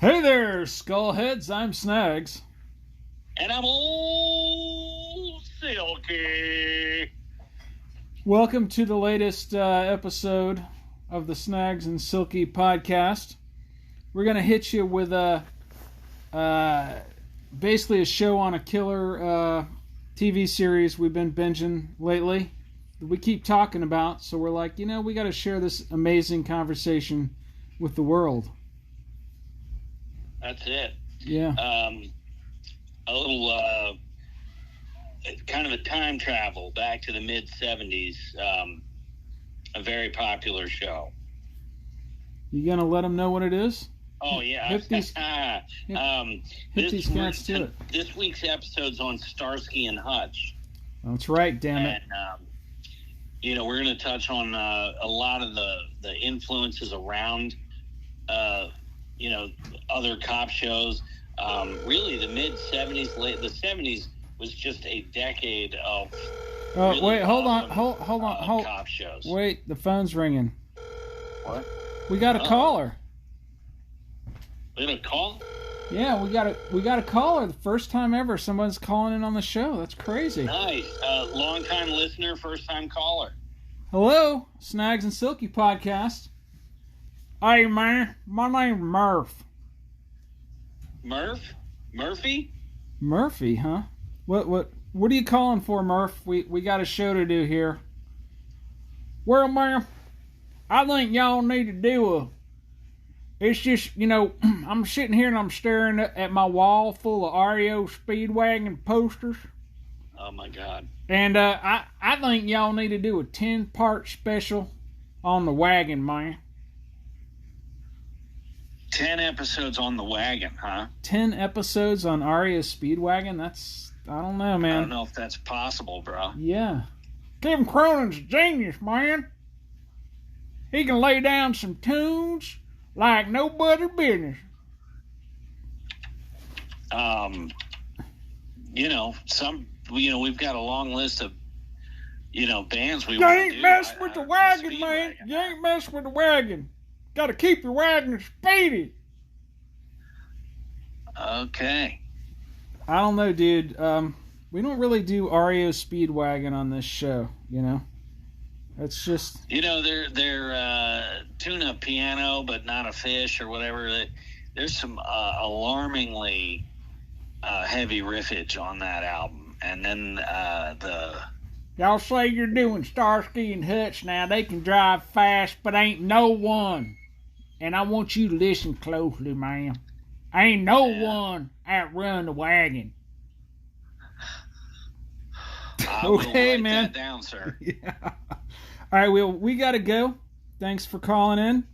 Hey there, Skullheads. I'm Snags. And I'm old Silky. Welcome to the latest episode of the Snags and Silky podcast. We're going to hit you with basically a show on a killer TV series we've been binging lately that we keep talking about. So we're like, we got to share this amazing conversation with the world. That's it. Yeah. A little kind of a time travel back to the mid-'70s. A very popular show. You going to let them know what it is? Oh, yeah. Hit these cats to it. This week's episode's on Starsky and Hutch. That's right, damn it. And, we're going to touch on a lot of the influences around, other cop shows. Really, the mid-'70s, the 70s was just a decade of really wait, hold awesome, on. Cop shows. Wait, the phone's ringing. What? We got a caller. We got a call? Yeah, we got a caller. The first time ever someone's calling in on the show. That's crazy. Nice. Long-time listener, first-time caller. Hello, Snags and Silky podcast. Hey, man, my name's Murph. Murphy? Murphy, huh? What are you calling for, Murph? We got a show to do here. Well, man, I think y'all need to do it's just, I'm sitting here and I'm staring at my wall full of REO Speedwagon posters. Oh, my God. And I think y'all need to do a 10-part special on the wagon, man. 10 episodes on the wagon, huh? 10 episodes on REO Speedwagon? I don't know, man. I don't know if that's possible, bro. Yeah. Kevin Cronin's a genius, man. He can lay down some tunes like nobody's business. We've got a long list of, bands we You want to ain't do. mess with the wagon, man. You ain't mess with the wagon. Got to keep your wagon speedy. Okay. I don't know, dude. We don't really do REO Speedwagon on this show, It's just... they're tune-up piano, but not a fish or whatever. There's some alarmingly heavy riffage on that album. And then Y'all say you're doing Starsky and Hutch now. They can drive fast, but ain't no one. And I want you to listen closely, man. Ain't no one outrun the wagon. Okay, man. That down, sir. Yeah. All right, we got to go. Thanks for calling in.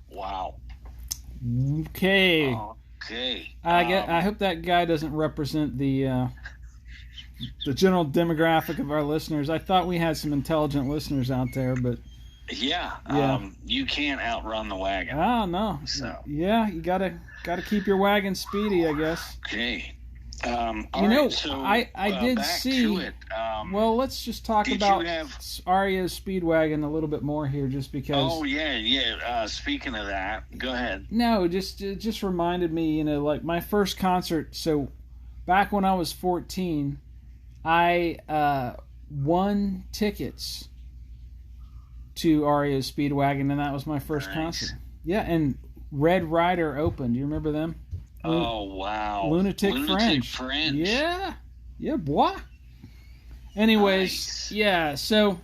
Wow. Okay. Okay. I hope that guy doesn't represent the general demographic of our listeners. I thought we had some intelligent listeners out there, but yeah. You can't outrun the wagon. Oh no. So yeah, you gotta keep your wagon speedy, I guess. Okay. I did back see. To it. Well, let's just talk about REO Speedwagon a little bit more here, just because. Oh yeah. Speaking of that, go ahead. No, it just reminded me, like my first concert. So, back when I was 14, I won tickets to REO Speedwagon, and that was my first concert. Yeah, and Red Rider opened. Do you remember them? Oh, wow. Lunatic Fringe. Yeah, boy. Anyways, nice. Yeah, so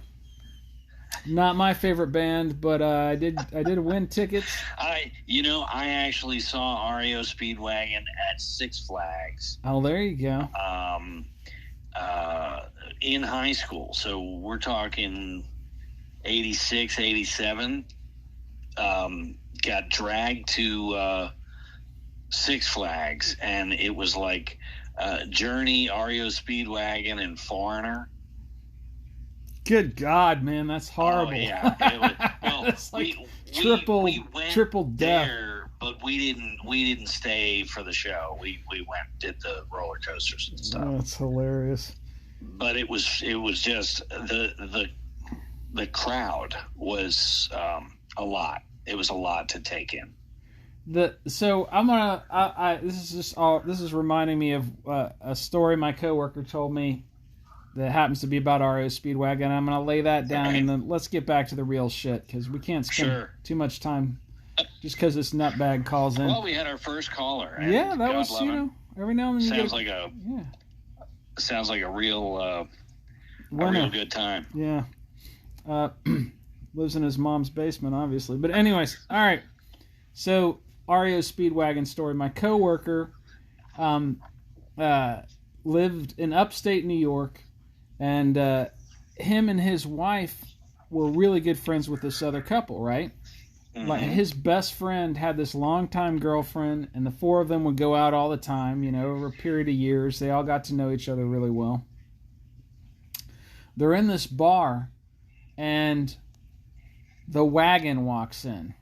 not my favorite band, but I did win tickets. I actually saw REO Speedwagon at Six Flags. Oh, there you go. In high school. So we're talking 86, 87. Got dragged to Six Flags, and it was like Journey, REO Speedwagon, and Foreigner. Good God, man, that's horrible. Oh, yeah. It's like triple death. There, but we didn't stay for the show. We went, did the roller coasters and stuff. Oh, that's hilarious. But it was just the crowd was a lot. It was a lot to take in. So I'm gonna. This is reminding me of a story my coworker told me that happens to be about REO Speedwagon. I'm gonna lay that down, and then let's get back to the real shit because we can't spend too much time just because this nutbag calls in. Well, we had our first caller. Yeah, that was every now and then. Sounds like a real good time. Yeah. Lives in his mom's basement, obviously. But anyways, all right. So REO Speedwagon story. My coworker lived in upstate New York, and him and his wife were really good friends with this other couple, right? Mm-hmm. Like his best friend had this longtime girlfriend, and the four of them would go out all the time, over a period of years. They all got to know each other really well. They're in this bar, and the wagon walks in.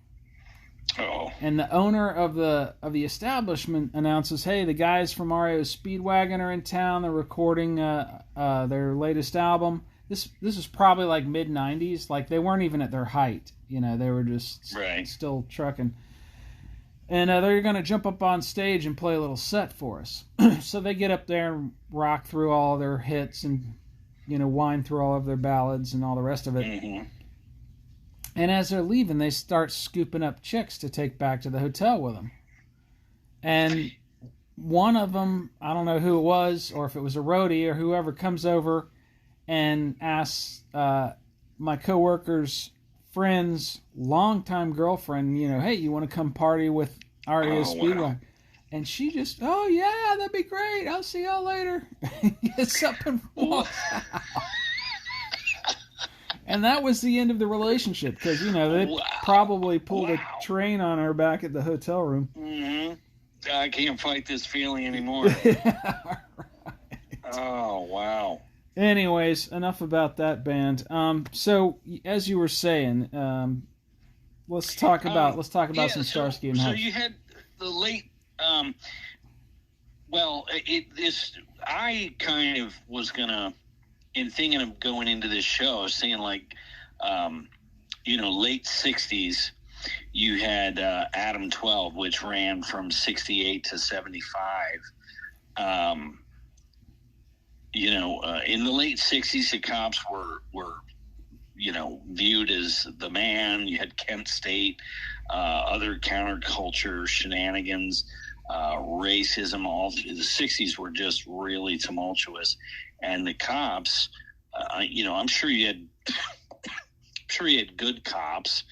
Oh. And the owner of the establishment announces, "Hey, the guys from REO Speedwagon are in town. They're recording their latest album." This is probably like mid '90s. Like they weren't even at their height. They were just still trucking. And they're going to jump up on stage and play a little set for us. So they get up there and rock through all their hits and whine through all of their ballads and all the rest of it. Mm-hmm. And as they're leaving, they start scooping up chicks to take back to the hotel with them. And one of them, I don't know who it was, or if it was a roadie or whoever, comes over and asks my coworker's friend's longtime girlfriend, "Hey, you want to come party with REO Speedwagon?" Wow. And she just, "Oh, yeah, that'd be great. I'll see y'all later." Gets up and walks out. And that was the end of the relationship because, they probably pulled a train on her back at the hotel room. Mm-hmm. I can't fight this feeling anymore. Yeah, right. Oh, wow. Anyways, enough about that band. So, as you were saying, let's talk about some Starsky and Hutch. So you had the late... I kind of was going to... In thinking of going into this show, I was saying late 60s, you had Adam 12, which ran from 68 to 75. In the late 60s, the cops were viewed as the man. You had Kent State, other counterculture shenanigans, racism. All the 60s were just really tumultuous. And the cops, I'm sure you had good cops,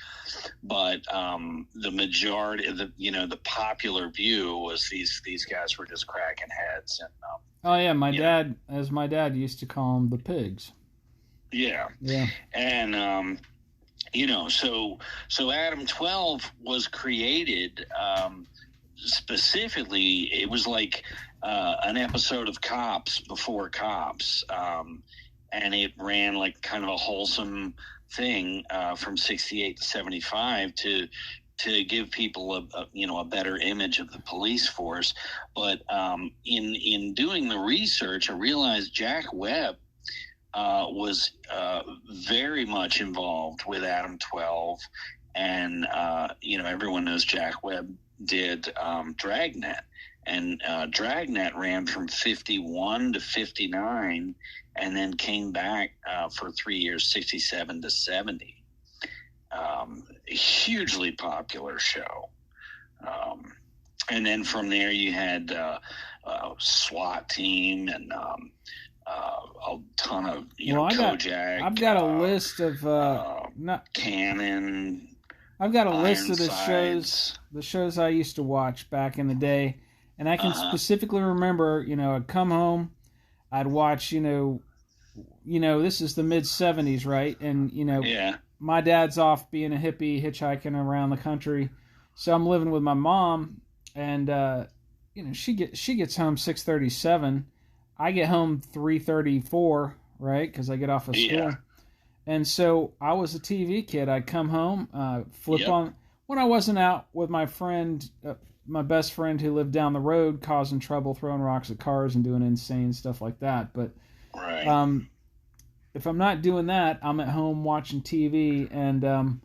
but the majority of the popular view was these guys were just cracking heads. And my dad used to call them the pigs. Yeah. And so Adam 12 was created. Specifically, it was like an episode of Cops before Cops, and it ran like kind of a wholesome thing from 68 to 75 to give people a better image of the police force. But in doing the research, I realized Jack Webb was very much involved with Adam 12, and everyone knows Jack Webb did Dragnet, and Dragnet ran from 51 to 59 and then came back for 3 years, 67 to 70. A hugely popular show. And then from there you had SWAT team and a ton of Kojak. I've got a list of Cannon. I've got a list of the shows I used to watch back in the day, and I can specifically remember, I'd come home, I'd watch, this is the mid 70s, right? And my dad's off being a hippie, hitchhiking around the country, so I'm living with my mom, and she gets home 6:37, I get home 3:34, right? Because I get off of school. Yeah. And so I was a TV kid. I'd come home, flip on when I wasn't out with my friend, my best friend who lived down the road, causing trouble, throwing rocks at cars and doing insane stuff like that. But if I'm not doing that, I'm at home watching TV. And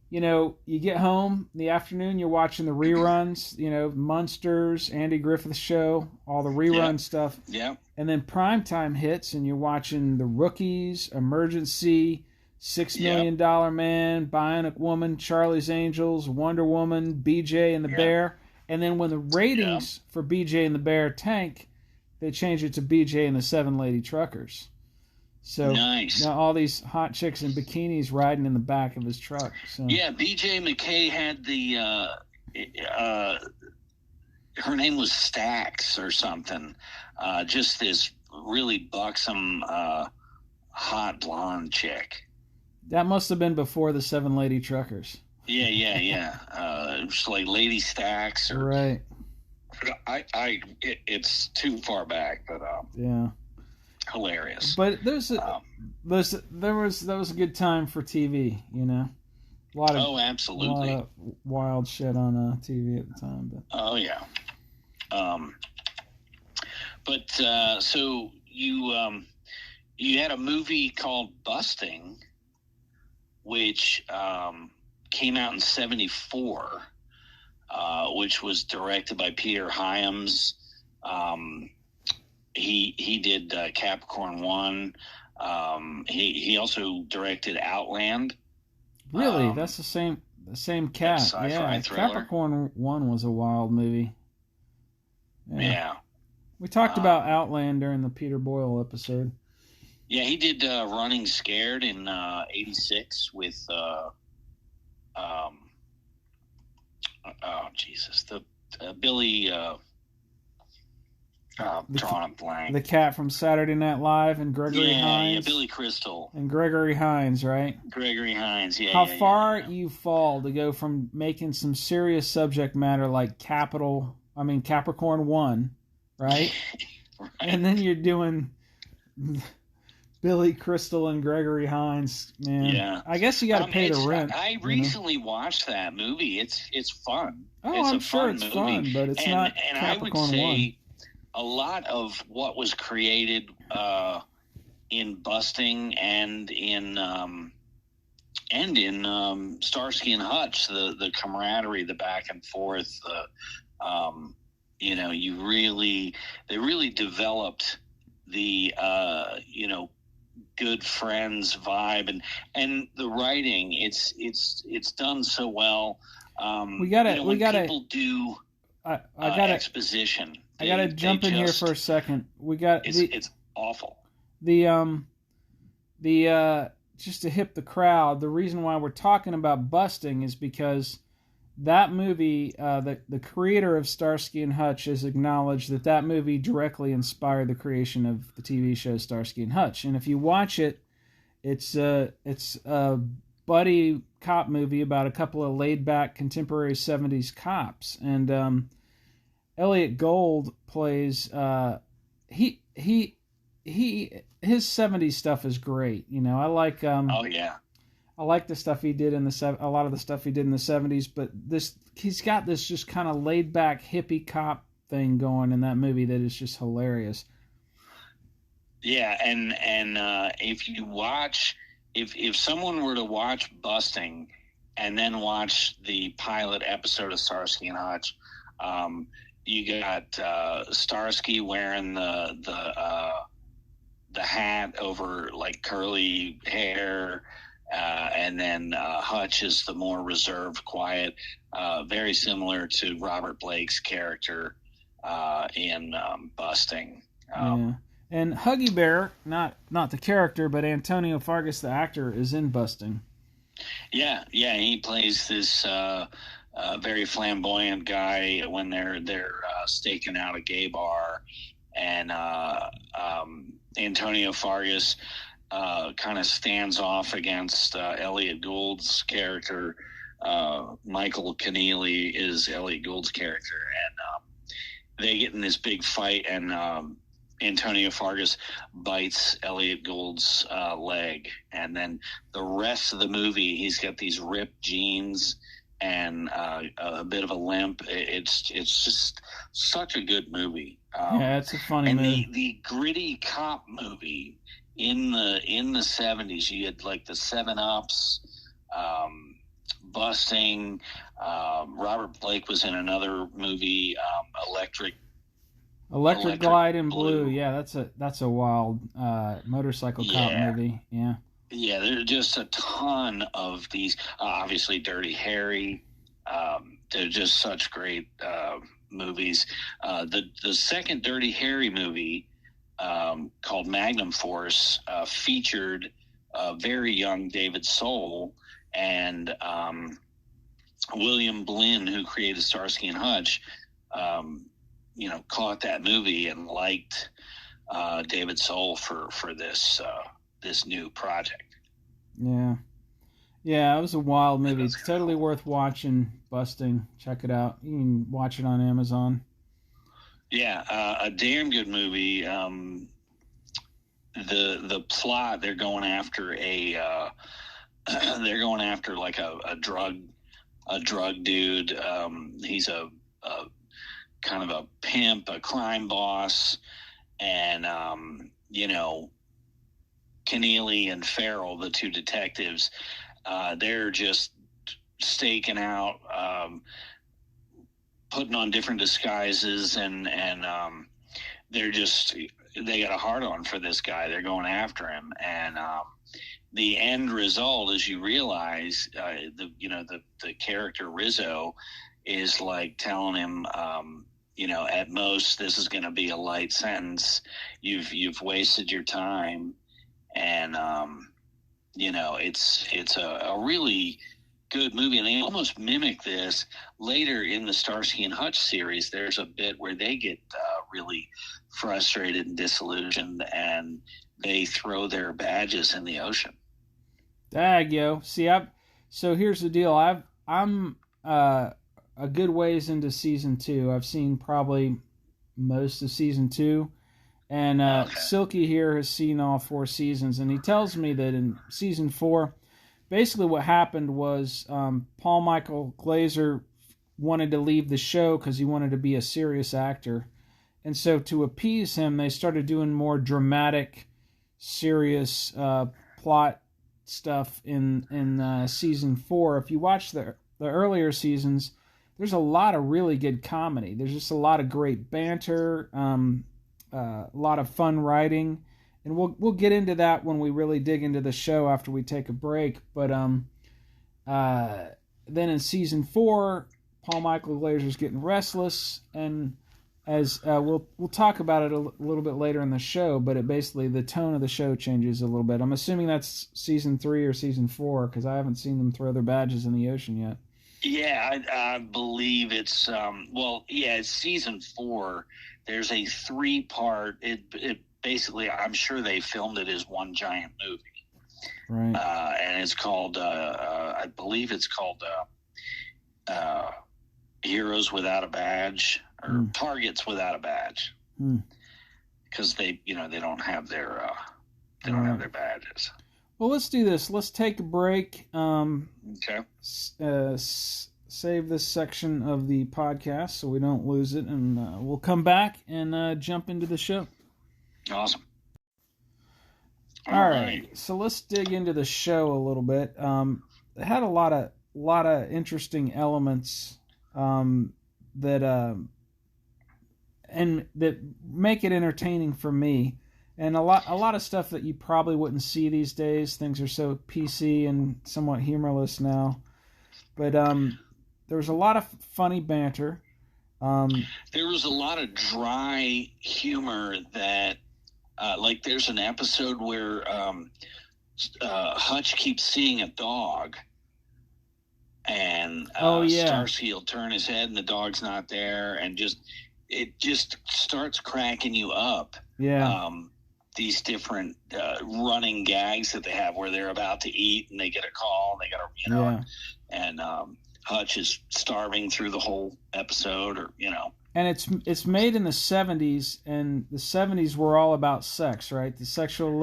you know, you get home in the afternoon, you're watching the reruns, you know, Munsters, Andy Griffith Show, all the rerun stuff. Yeah. And then primetime hits, and you're watching The Rookies, Emergency, $6 Million Man, Bionic Woman, Charlie's Angels, Wonder Woman, BJ and the Bear. And then when the ratings for BJ and the Bear tank, they change it to BJ and the Seven Lady Truckers. So nice. Now all these hot chicks in bikinis riding in the back of his truck. So. Yeah, BJ McKay had her name was Stax or something. Just this really buxom, hot blonde chick. That must have been before the Seven Lady Truckers. Yeah. It was like Lady Stax. Right. It's too far back, but yeah. Hilarious. But that was a good time for TV, you know. Absolutely. A lot of wild shit on TV at the time. But. Oh yeah. So you had a movie called Busting, which came out in '74, which was directed by Peter Hyams. He did Capricorn 1. He also directed Outland. Really? That's the same cat. Sci-fi thriller. Capricorn 1 was a wild movie. Yeah. We talked about Outland during the Peter Boyle episode. Yeah, he did Running Scared in '86 with Billy drawing a blank. The cat from Saturday Night Live and Gregory Hines. Yeah, Billy Crystal. And Gregory Hines, right? Gregory Hines, yeah. How far you fall to go from making some serious subject matter like Capricorn 1, right? Right. And then you're doing Billy Crystal and Gregory Hines, man. Yeah. I guess you got to pay the rent. I recently watched that movie. It's fun. Oh, I'm sure it's fun, but it's not Capricorn 1. A lot of what was created in Busting and in Starsky and Hutch, the camaraderie, the back and forth, they really developed the good friends vibe and the writing. It's done so well. People do exposition. I gotta jump in here for a second. It's awful. Just to hip the crowd, the reason why we're talking about Busting is because that movie, the creator of Starsky and Hutch has acknowledged that movie directly inspired the creation of the TV show Starsky and Hutch. And if you watch it, it's a buddy cop movie about a couple of laid-back contemporary 70s cops. And Elliot Gould plays his 70s stuff is great. You know, I like I like the stuff he did a lot of the stuff he did in the 70s, but he's got this just kind of laid back hippie cop thing going in that movie that is just hilarious. Yeah, and if someone were to watch Busting and then watch the pilot episode of Starsky and Hutch, you got Starsky wearing the hat over like curly hair, and then Hutch is the more reserved, quiet, very similar to Robert Blake's character in Busting. Yeah. And Huggy Bear, not the character, but Antonio Fargas, the actor, is in Busting. Yeah, he plays this very flamboyant guy when they're staking out a gay bar, and Antonio Fargas kind of stands off against Elliot Gould's character. Michael Keneally is Elliot Gould's character, and they get in this big fight, and Antonio Fargas bites Elliot Gould's leg, and then the rest of the movie, he's got these ripped jeans and a bit of a limp. It's just such a good movie. Yeah, it's a funny movie. And the gritty cop movie in the 70s, you had like the 7-Ups, busting. Robert Blake was in another movie, Electric Glide in Blue. Yeah, that's a wild motorcycle cop movie. Yeah. Yeah, there's just a ton of these. Obviously, Dirty Harry. They're just such great movies. The second Dirty Harry movie, called Magnum Force, featured very young David Soul and William Blinn, who created Starsky and Hutch. Caught that movie and liked David Soul for this new project. Yeah. Yeah, it was a wild movie. It's totally worth watching. Busting. Check it out. You can watch it on Amazon. Yeah, a damn good movie. The plot, they're going after like a drug dude. He's a kind of a pimp, a crime boss, and Keneally and Farrell, the two detectives, they're just staking out, putting on different disguises, and they got a hard on for this guy. They're going after him, and the end result, as you realize, the character Rizzo is like telling him, at most this is going to be a light sentence. You've wasted your time. And, it's a really good movie. And they almost mimic this later in the Starsky and Hutch series. There's a bit where they get really frustrated and disillusioned, and they throw their badges in the ocean. Dag, yo. See, so here's the deal. I'm a good ways into season 2. I've seen probably most of season 2. And Silky here has seen all 4 seasons, and he tells me that in season 4, basically what happened was Paul Michael Glaser wanted to leave the show because he wanted to be a serious actor. And so to appease him, they started doing more dramatic, serious plot stuff in season 4. If you watch the earlier seasons, there's a lot of really good comedy. There's just a lot of great banter, a lot of fun writing, and we'll get into that when we really dig into the show after we take a break. But then in season 4, Paul Michael Glaser's getting restless, and as we'll talk about it a little bit later in the show. But basically the tone of the show changes a little bit. I'm assuming that's season 3 or season 4 because I haven't seen them throw their badges in the ocean yet. Yeah, I believe it's it's season 4. There's a 3-part. It basically, I'm sure they filmed it as one giant movie, right? And it's called, I believe it's called Heroes Without a Badge, or Targets Without a Badge, because they don't have their have their badges. Well, let's do this. Let's take a break. Okay. Save this section of the podcast so we don't lose it, and we'll come back and jump into the show. Awesome. All right. So let's dig into the show a little bit. It had a lot of interesting elements that make it entertaining for me. And a lot of stuff that you probably wouldn't see these days. Things are so PC and somewhat humorless now. But there was a lot of funny banter. There was a lot of dry humor that, like there's an episode where Hutch keeps seeing a dog. And Starsky will turn his head and the dog's not there. And it just starts cracking you up. Yeah. These different running gags that they have where they're about to eat and they get a call and they got to, and Hutch is starving through the whole episode, And it's made in the 70s, and the 70s were all about sex, right? The sexual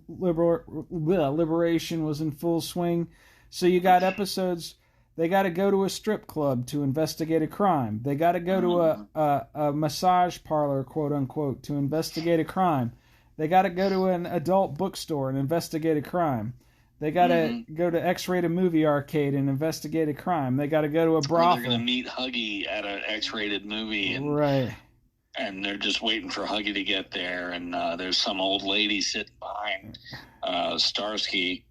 liberation was in full swing. So you got episodes. They got to go to a strip club to investigate a crime. They got to go to a massage parlor, quote unquote, to investigate a crime. They got to go to an adult bookstore and investigate a crime. They got to go to X-rated movie arcade and investigate a crime. They got to go to a brothel. They're going to meet Huggy at an X-rated movie. And, right. And they're just waiting for Huggy to get there. And there's some old lady sitting behind Starsky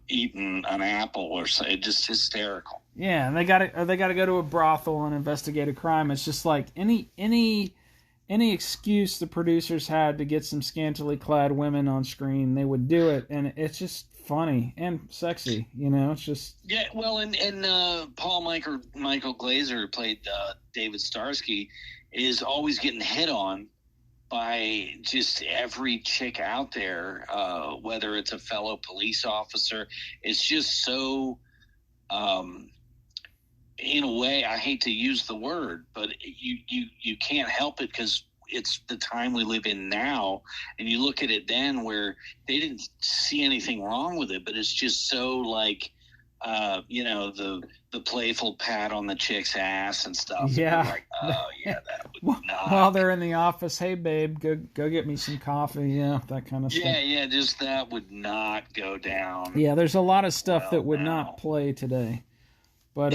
eating an apple or something. It's just hysterical. Yeah, and they got to go to a brothel and investigate a crime. It's just like any excuse the producers had to get some scantily clad women on screen, they would do it, and it's just funny and sexy. It's just Well, and Paul Michael Glazer, who played David Starsky, is always getting hit on by just every chick out there, whether it's a fellow police officer. It's just so, in a way, I hate to use the word, but you can't help it because it's the time we live in now. And you look at it then where they didn't see anything wrong with it, but it's just so like, the playful pat on the chick's ass and stuff. Yeah. And like, oh yeah, that would not. While they're in the office, hey babe, go get me some coffee. Yeah, that kind of stuff. Yeah, just that would not go down. Yeah, there's a lot of stuff that would not play today, but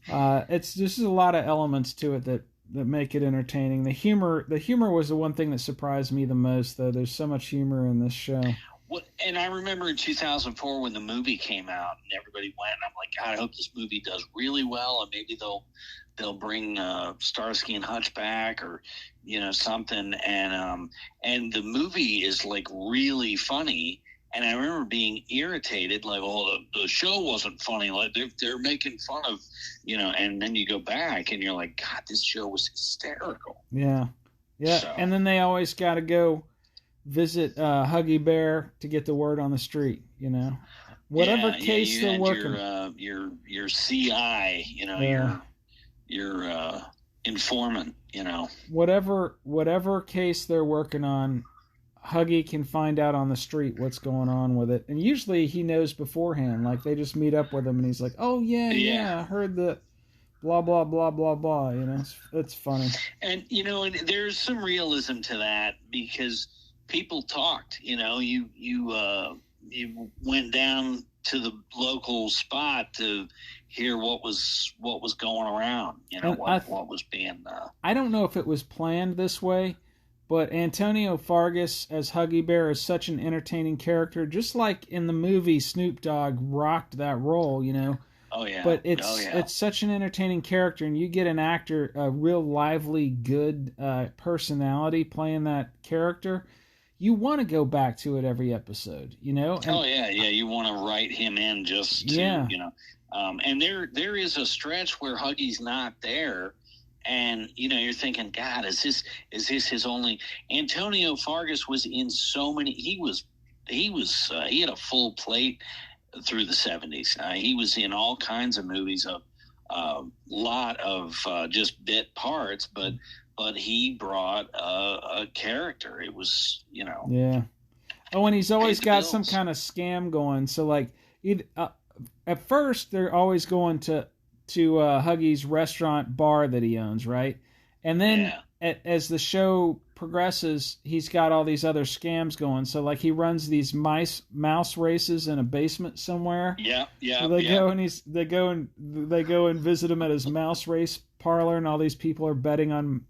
it's just a lot of elements to it that make it entertaining. The humor was the one thing that surprised me the most, though. There's so much humor in this show. Well, and I remember in 2004 when the movie came out and everybody went, and I'm like, God, I hope this movie does really well, and maybe they'll bring Starsky and Hutch back or something. And the movie is like really funny. And I remember being irritated, like, oh, the show wasn't funny. Like they're making fun of, and then you go back and you're like, God, this show was hysterical. Yeah. So. And then they always got to go visit Huggy Bear to get the word on the street, whatever case they're working. Your CI, your informant, whatever case they're working on, Huggy can find out on the street what's going on with it, and usually he knows beforehand. Like they just meet up with him, and he's like, "Oh yeah, I heard that." Blah blah blah blah blah. It's funny. And and there's some realism to that because people talked. You went down to the local spot to hear what was going around. What was being. I don't know if it was planned this way, but Antonio Fargas as Huggy Bear is such an entertaining character. Just like in the movie, Snoop Dogg rocked that role. Oh yeah. But it's such an entertaining character, and you get an actor, a real lively, good personality playing that character. You want to go back to it every episode, And, you want to write him in just to, and there is a stretch where Huggy's not there, and you're thinking, God, is this his only? Antonio Fargas was in so many. He had a full plate through the 70s. He was in all kinds of movies, a lot of just bit parts, but he brought a character. It was, Yeah. Oh, and he's always got some kind of scam going. So, like, at first, they're always going to Huggy's restaurant bar that he owns, right? And then as the show progresses, he's got all these other scams going. So, like, he runs these mouse races in a basement somewhere. Yeah. So they go and visit him at his mouse race parlor, and all these people are betting on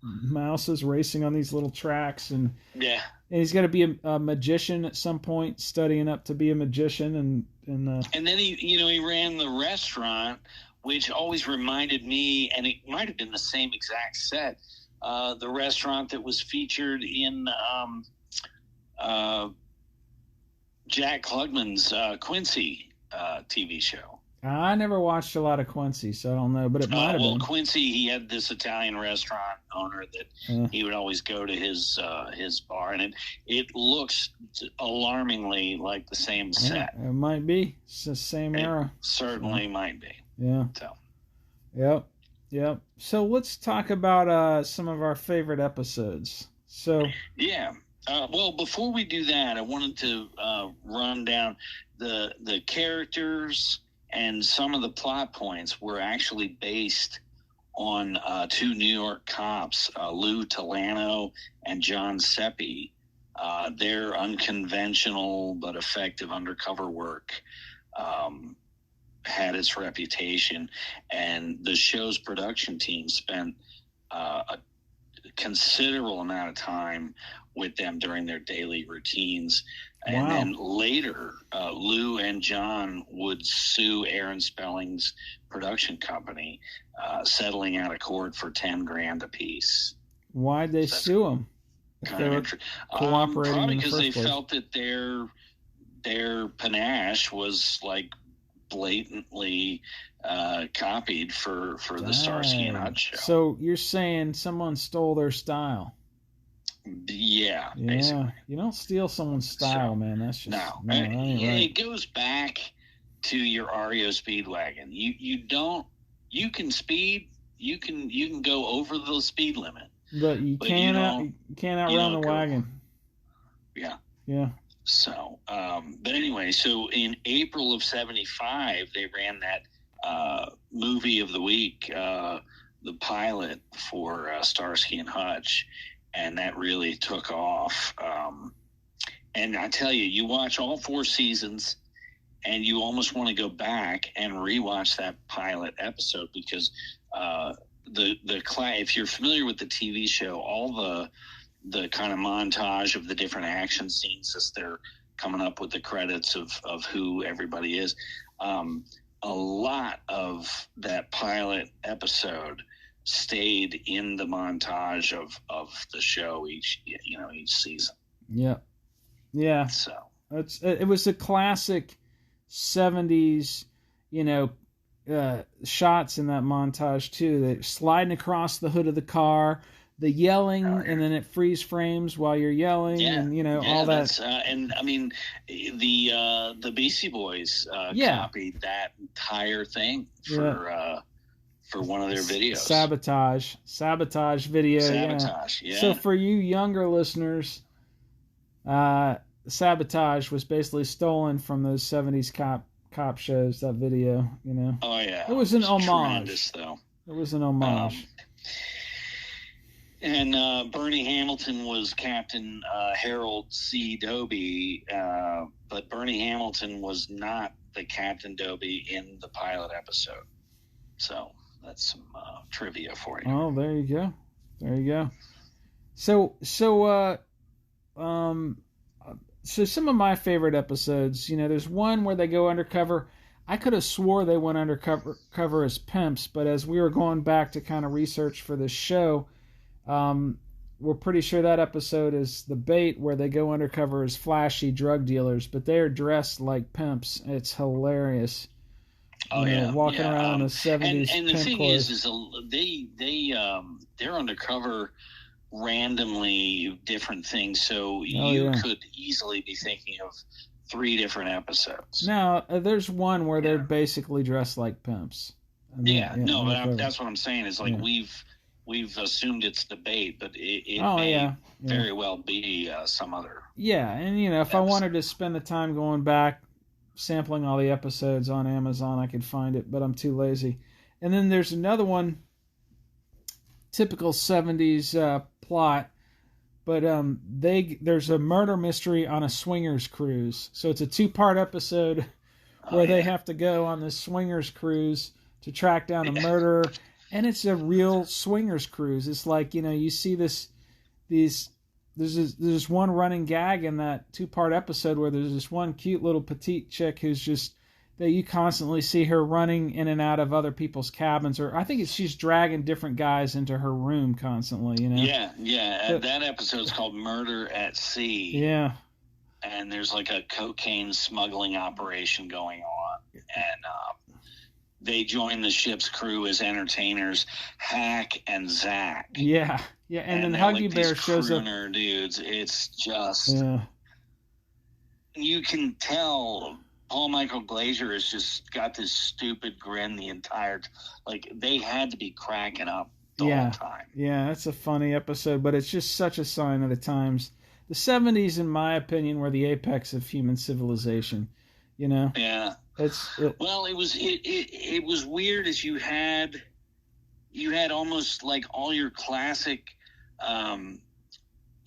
mouses racing on these little tracks, and he's got to be a magician at some point, studying up to be a magician, and then he ran the restaurant, which always reminded me, and it might have been the same exact set. The restaurant that was featured in Jack Klugman's Quincy TV show. I never watched a lot of Quincy, so I don't know, but it might have been. Quincy, he had this Italian restaurant owner that he would always go to his bar, and it looks alarmingly like the same set. It might be. It's the same era. Certainly might be. Yeah. So. Yep. So let's talk about some of our favorite episodes. So. Yeah. Well, before we do that, I wanted to run down the characters, and some of the plot points were actually based on two New York cops, Lou Talano and John Seppi. Their unconventional but effective undercover work had its reputation, and the show's production team spent a considerable amount of time with them during their daily routines. And then later, Lou and John would sue Aaron Spelling's production company, settling out of court for $10,000 apiece. Why'd they sue him? Kind of cooperating, probably because they felt that their panache was like blatantly copied for the Starsky and Hutch show. So you're saying someone stole their style? Yeah, basically. You don't steal someone's style, man. That's just no. It goes back to your REO Speedwagon. You can speed. You can go over the speed limit. But you can't outrun the wagon. Yeah. Yeah. So, but anyway, so in April of '75, they ran that movie of the week, the pilot for Starsky and Hutch, and that really took off. And I tell you, you watch all 4 seasons, and you almost want to go back and rewatch that pilot episode because if you're familiar with the TV show, all the kind of montage of the different action scenes as they're coming up with the credits of who everybody is. A lot of that pilot episode stayed in the montage of the show each season. Yeah. Yeah. So it was a classic 70s, shots in that montage too. They're sliding across the hood of the car, the yelling, and then it freeze frames while you're yelling, and all that. And I mean, the Beastie Boys copied that entire thing for one of their videos. Sabotage video. Sabotage. Yeah. So for you younger listeners, Sabotage was basically stolen from those 70s cop shows. That video, Oh yeah. It was an homage. Tremendous, though. It was an homage. And Bernie Hamilton was Captain Harold C. Doby, but Bernie Hamilton was not the Captain Doby in the pilot episode. So that's some trivia for you. Oh, there you go. So some of my favorite episodes, there's one where they go undercover. I could have swore they went undercover as pimps, but as we were going back to kind of research for this show, we're pretty sure that episode is The Bait, where they go undercover as flashy drug dealers, but they are dressed like pimps. It's hilarious. Walking around in the 70s. And the thing clothes. is they're undercover randomly different things, so you could easily be thinking of 3 different episodes. Now, there's one where they're basically dressed like pimps. But that's what I'm saying is like we've assumed it's The Bait, but it may very well be some other. Yeah, and if episode. I wanted to spend the time going back, sampling all the episodes on Amazon, I could find it, but I'm too lazy. And then there's another one, typical 70s plot, but there's a murder mystery on a swingers cruise. So it's a 2-part episode where they have to go on this swingers cruise to track down a murderer. And it's a real swingers cruise. It's like, you see there's this one running gag in that 2-part episode where there's this one cute little petite chick who's just, that you constantly see her running in and out of other people's cabins, or I think she's dragging different guys into her room constantly, Yeah. That episode's called Murder at Sea. Yeah. And there's like a cocaine smuggling operation going on. And they join the ship's crew as entertainers, Hack and Zach. Yeah. And then Huggy Bear shows up. Dudes, it's just... Yeah. You can tell... Paul Michael Glazer has just got this stupid grin the entire like they had to be cracking up the whole time. Yeah, that's a funny episode, but it's just such a sign of the times. The 70s, in my opinion, were the apex of human civilization. Yeah. Well, it was weird as you had almost like all your classic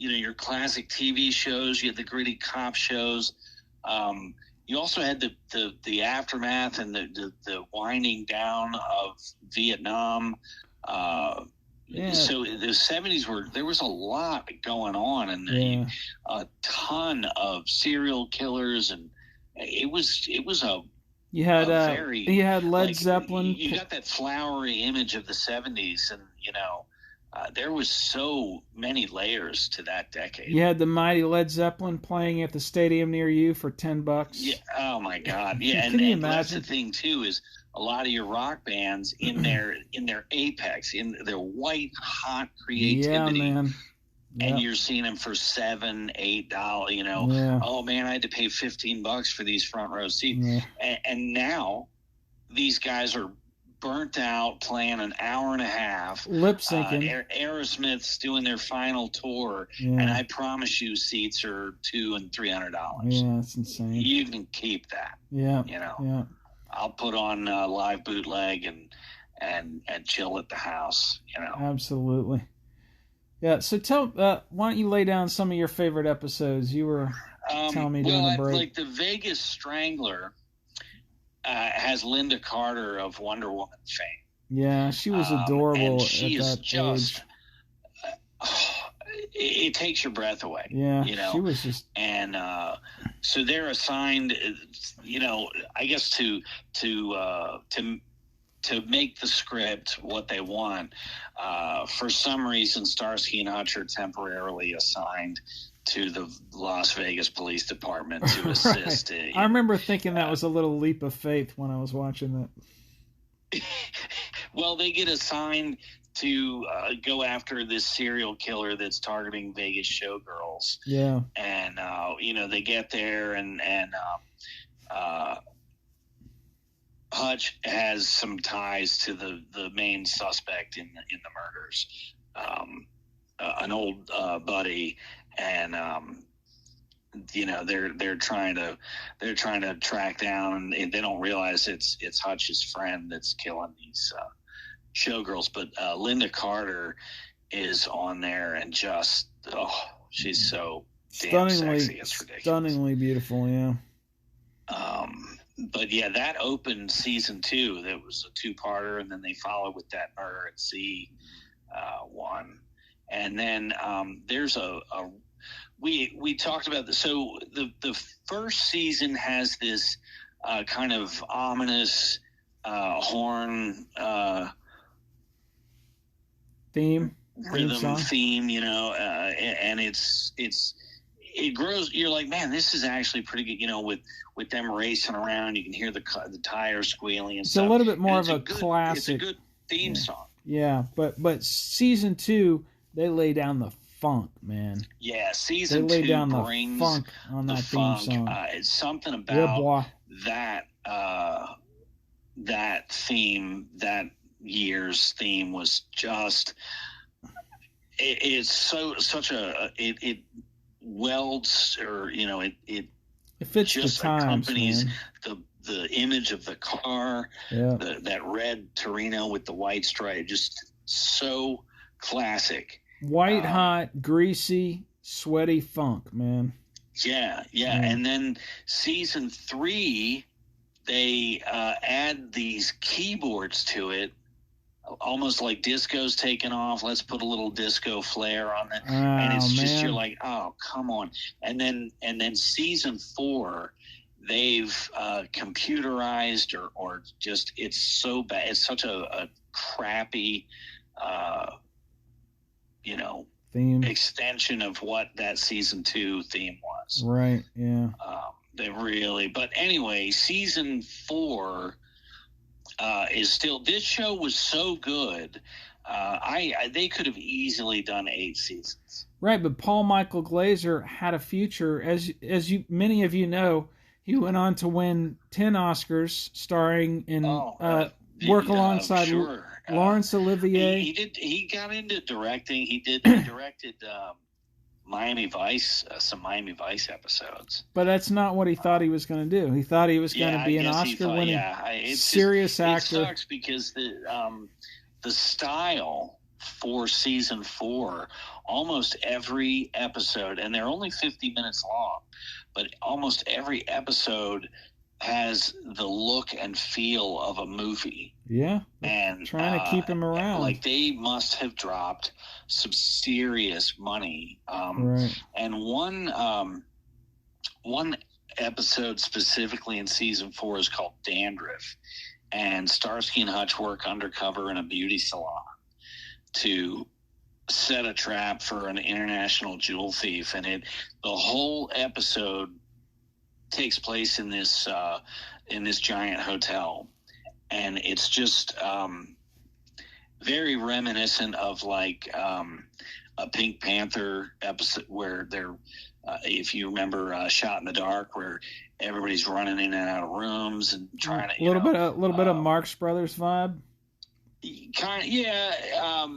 your classic TV shows. You had the gritty cop shows. You also had the aftermath and the winding down of Vietnam. So the 70s there was a lot going on, and a ton of serial killers, and it was a you had Led Zeppelin. You got that flowery image of the 70s, and there was so many layers to that decade. You had the mighty Led Zeppelin playing at the stadium near you for $10. Yeah. Oh my God. Yeah. Can you imagine? That's the thing too, is a lot of your rock bands in their apex, in their white hot creativity. Yeah, man. Yep. And you're seeing them for $7, $8. Oh man, I had to pay $15 for these front row seats. Yeah. And now these guys are burnt out, playing an hour and a half, lip syncing. Aerosmith's doing their final tour, and I promise you, seats are $200 and $300. Yeah, that's insane. You can keep that. Yeah, Yeah. I'll put on live bootleg and chill at the house. Absolutely. Yeah. So why don't you lay down some of your favorite episodes? You were telling me during the break. Like the Vegas Strangler. Has Linda Carter of Wonder Woman fame. Yeah, she was adorable and she at is that just, age. It takes your breath away. Yeah, she was just. And so they're assigned, I guess to make the script what they want. For some reason, Starsky and Hutch are temporarily assigned to the Las Vegas Police Department to assist. Right. I remember thinking that was a little leap of faith when I was watching that. Well, they get assigned to go after this serial killer that's targeting Vegas showgirls. Yeah. And, they get there and Hutch has some ties to the main suspect in the murders, an old buddy. And they're trying to track down, and they don't realize it's Hutch's friend that's killing these showgirls. But Linda Carter is on there, and just she's so damn sexy, it's ridiculous, stunningly beautiful. Yeah. But yeah, that opened season 2. That was a 2-parter, and then they followed with that Murder at Sea one. And then there's we talked about this. So the first season has this kind of ominous horn rhythm theme, and it grows. You're like, man, this is actually pretty good. With them racing around, you can hear the tires squealing and stuff. It's a little bit more of a classic. It's a good theme song. Yeah, but season 2. They lay down the funk, man. Yeah, season 2 they lay down brings the funk on that theme song. It's something about that theme, that year's theme was just. It welds, or it fits just the times, accompanies man. the image of the car, that red Torino with the white stripe, just so classic. White hot, greasy, sweaty funk, man. Yeah. And then season 3, they add these keyboards to it, almost like disco's taken off. Let's put a little disco flair on it, and it's just, you're like, oh, come on. And then season 4, they've computerized or just, it's so bad. It's such a crappy. Theme extension of what that season 2 theme was. Right. Yeah. But anyway, season 4 is still. This show was so good. They could have easily done 8 seasons. Right, but Paul Michael Glaser had a future, as many of you know. He went on to win 10 Oscars, starring in work alongside. Sure. Laurence Olivier. He got into directing. He directed Miami Vice, some Miami Vice episodes. But that's not what he thought he was going to do. He thought he was going to be an Oscar-winning serious actor. It sucks because the style for season 4, almost every episode, and they're only 50 minutes long, but almost every episode has the look and feel of a movie. Yeah. And trying to keep him around. Like, they must have dropped some serious money. Right. And one episode specifically in season 4 is called Dandruff. And Starsky and Hutch work undercover in a beauty salon to set a trap for an international jewel thief. And the whole episode takes place in this giant hotel. And it's just very reminiscent of like a Pink Panther episode where they're, if you remember, Shot in the Dark, where everybody's running in and out of rooms and trying to, a little bit of Marx Brothers vibe. Kind of, yeah.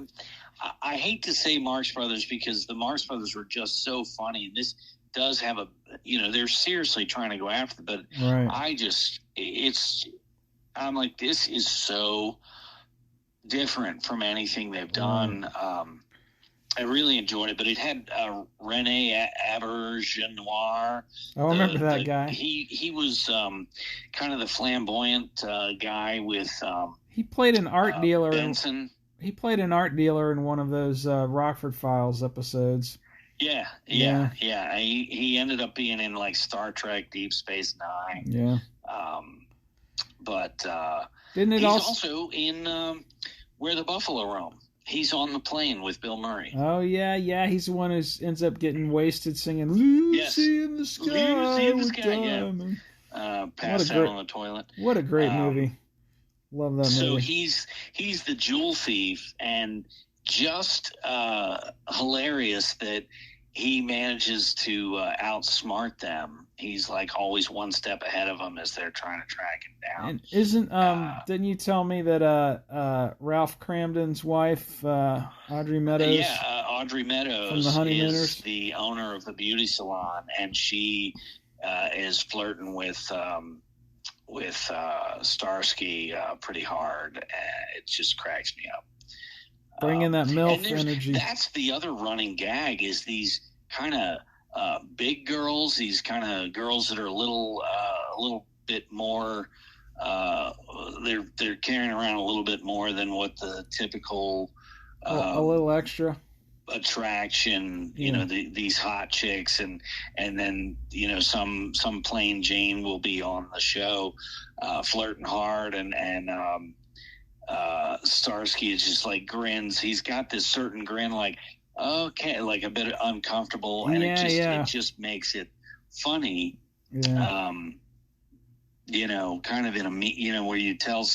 I hate to say Marx Brothers because the Marx Brothers were just so funny. This does have they're seriously trying to go after it, but right. I'm like, this is so different from anything they've done. I really enjoyed it, but it had Rene Auberjonois. Oh, I remember that guy. He was kind of the flamboyant guy with. He played an art dealer. Benson. He played an art dealer in one of those Rockford Files episodes. Yeah. He ended up being in like Star Trek, Deep Space Nine. Yeah. But didn't it he's also in Where the Buffalo Roam. He's on the plane with Bill Murray. Oh, yeah. He's the one who ends up getting wasted singing Lucy in the Sky. Lucy in the Sky, yeah. Passed out on the toilet. What a great movie. Love that movie. So he's the jewel thief, and just hilarious that he manages to outsmart them. He's like always one step ahead of them as they're trying to track him down. And isn't didn't you tell me that Ralph Cramden's wife, Audrey Meadows? Yeah, Audrey Meadows from the Honeymooners is the owner of the beauty salon, and she is flirting with Starsky pretty hard. It just cracks me up. Bringing that MILF energy. That's the other running gag, is these kind of big girls, these kind of girls that are a little bit more, they're carrying around a little bit more than what the typical a little extra attraction, these hot chicks, and then some plain Jane will be on the show flirting hard, and Starsky is just like grins. He's got this certain grin, like, okay, like a bit uncomfortable, and it just makes it funny. Yeah. Kind of in a where you tell,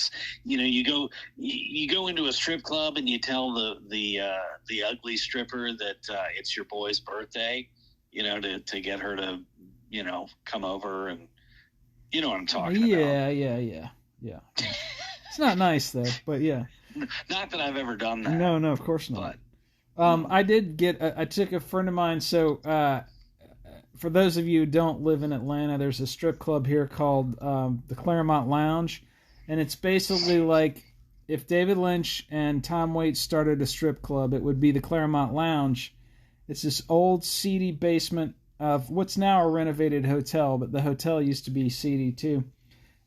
you go into a strip club and you tell the ugly stripper that it's your boy's birthday, to get her to, come over, and you know what I'm talking about. Yeah. It's not nice though, but yeah. Not that I've ever done that. No, of course not. But, I took a friend of mine. So, for those of you who don't live in Atlanta, there's a strip club here called the Claremont Lounge, and it's basically like if David Lynch and Tom Waits started a strip club, it would be the Claremont Lounge. It's this old seedy basement of what's now a renovated hotel, but the hotel used to be seedy too.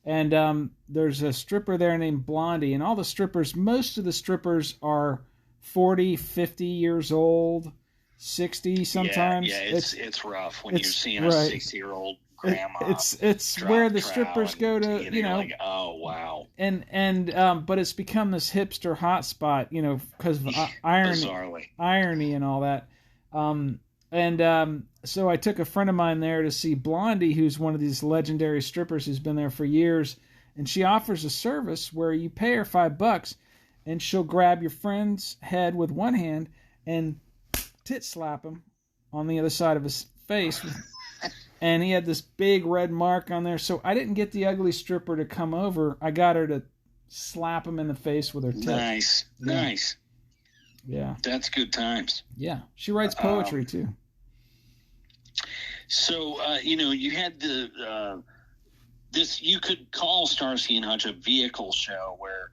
And there's a stripper there named Blondie, and most of the strippers are 40, 50 years old, 60 sometimes. Yeah, it's rough when you're seeing a 60-year-old grandma. It's where the strippers go to, like, oh wow. And but it's become this hipster hotspot, because of irony and all that. So I took a friend of mine there to see Blondie, who's one of these legendary strippers who's been there for years, and she offers a service where you pay her $5 and she'll grab your friend's head with one hand and tit slap him on the other side of his face. And he had this big red mark on there. So I didn't get the ugly stripper to come over. I got her to slap him in the face with her tit. Nice. Yeah. That's good times. Yeah. She writes poetry too. So, you had you could call Starsky and Hutch a vehicle show where,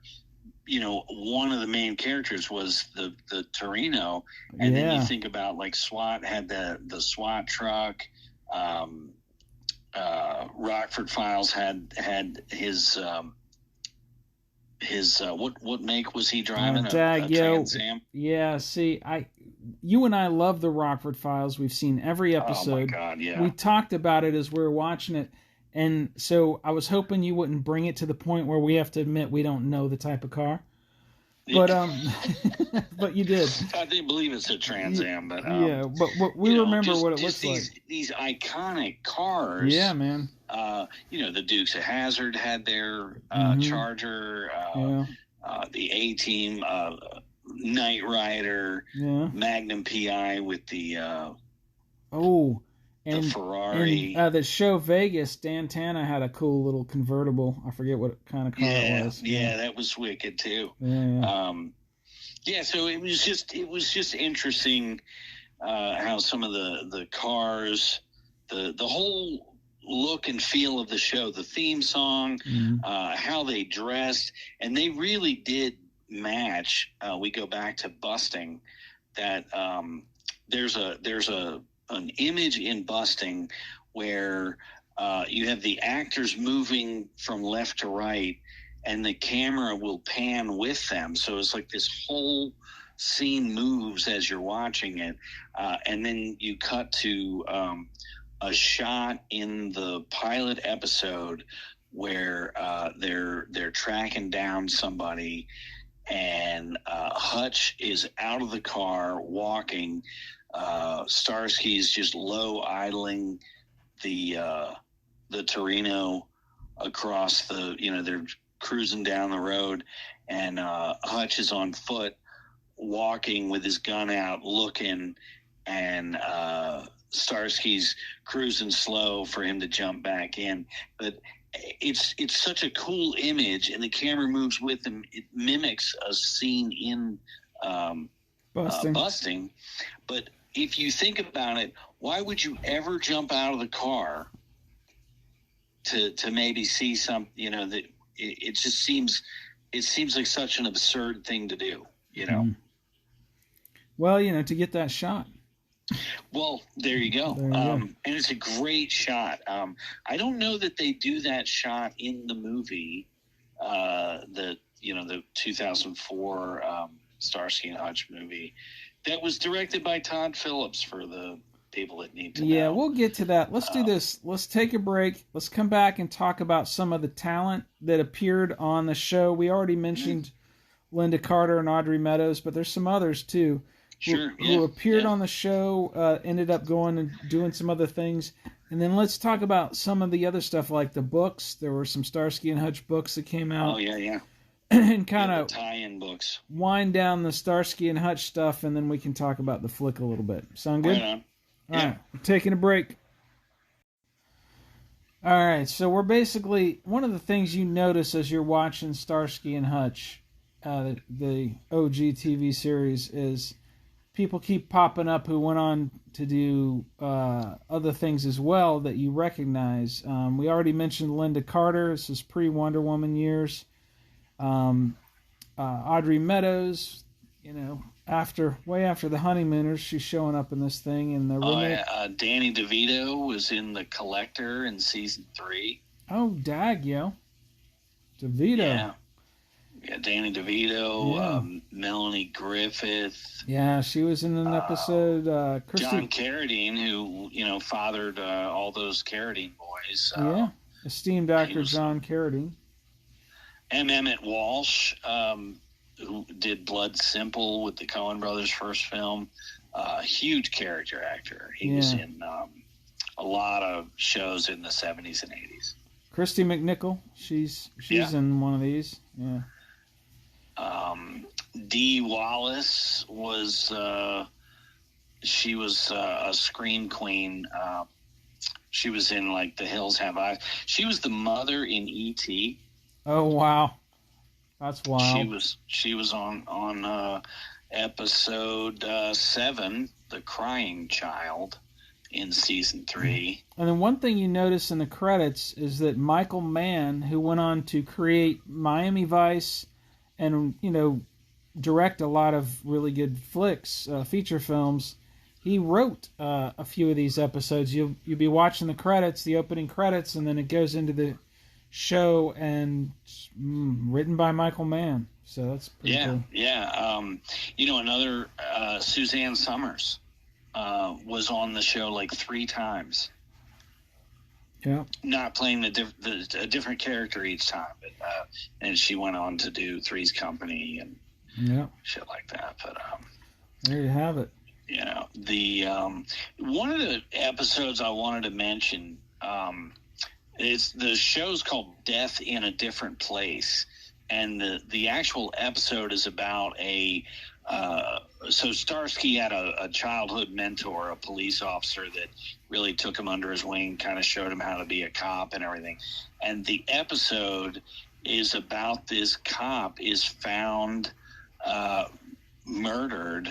one of the main characters was the Torino, and then you think about like SWAT had the SWAT truck. Rockford Files had his what make was he driving? A Trans Am? Yeah, see, you and I love the Rockford Files. We've seen every episode. Oh my God, yeah. We talked about it as we were watching it, and so I was hoping you wouldn't bring it to the point where we have to admit we don't know the type of car. But but you did. I didn't believe it's a Trans Am, but but we remember what it looks like. These iconic cars. Yeah, man. The Dukes of Hazzard had their Charger. The A-Team, Knight Rider, Magnum PI with the the Ferrari. And the show Vegas, Dan Tana had a cool little convertible. I forget what kind of car it was. Yeah, that was wicked too. So it was just interesting how some of the cars, the whole look and feel of the show, the theme song, how they dressed, and they really did match. We go back to Busting, that there's an image in Busting where you have the actors moving from left to right, and the camera will pan with them. So it's like this whole scene moves as you're watching it, and then you cut to a shot in the pilot episode where they're tracking down somebody, and Hutch is out of the car walking. Starsky's just low idling the Torino across they're cruising down the road, and Hutch is on foot walking with his gun out looking, and Starsky's cruising slow for him to jump back in. But it's such a cool image, and the camera moves with him. It mimics a scene in Busting. But if you think about it, why would you ever jump out of the car to maybe see some, that it just seems like such an absurd thing to do, Well, to get that shot. Well, there you go. And it's a great shot. I don't know that they do that shot in the movie, the 2004 Starsky and Hutch movie that was directed by Todd Phillips, for the people that need to know. Yeah, we'll get to that. Let's do this. Let's take a break. Let's come back and talk about some of the talent that appeared on the show. We already mentioned Linda Carter and Audrey Meadows, but there's some others too. Who appeared on the show, ended up going and doing some other things. And then let's talk about some of the other stuff, like the books. There were some Starsky and Hutch books that came out. Oh, yeah. And kind of tie-in books. Wind down the Starsky and Hutch stuff, and then we can talk about the flick a little bit. Sound good? Right on. All right, we're taking a break. All right, so we're basically, one of the things you notice as you're watching Starsky and Hutch, the OG TV series, is people keep popping up who went on to do other things as well that you recognize. We already mentioned Linda Carter. This is pre-Wonder Woman years. Audrey Meadows, way after the Honeymooners, she's showing up in this thing. And Danny DeVito was in The Collector in season 3. Oh, dag, yo. DeVito. Yeah, Danny DeVito, Melanie Griffith. Yeah, she was in an episode. John Carradine, who fathered all those Carradine boys. Esteemed actor John Carradine. M. Emmett Walsh, who did Blood Simple with the Coen brothers' first film. Huge character actor. He was in a lot of shows in the 70s and 80s. Christy McNichol, she's in one of these. Yeah. Dee Wallace was she was a scream queen. She was in like The Hills Have Eyes. She was the mother in E.T. Oh wow, that's wild. She was on episode 7, The Crying Child, in season 3. And then one thing you notice in the credits is that Michael Mann, who went on to create Miami Vice and direct a lot of really good flicks, feature films. He wrote a few of these episodes. You'll be watching the credits, the opening credits, and then it goes into the show, and written by Michael Mann. So that's pretty cool. Yeah. Another Suzanne Summers was on the show like 3 times. Yeah. Not playing a different character each time, but and she went on to do Three's Company and shit like that. But there you have it. The one of the episodes I wanted to mention, is the show's called Death in a Different Place, and the actual episode is about so Starsky had a childhood mentor, a police officer that really took him under his wing, kind of showed him how to be a cop and everything. And the episode is about this cop is found murdered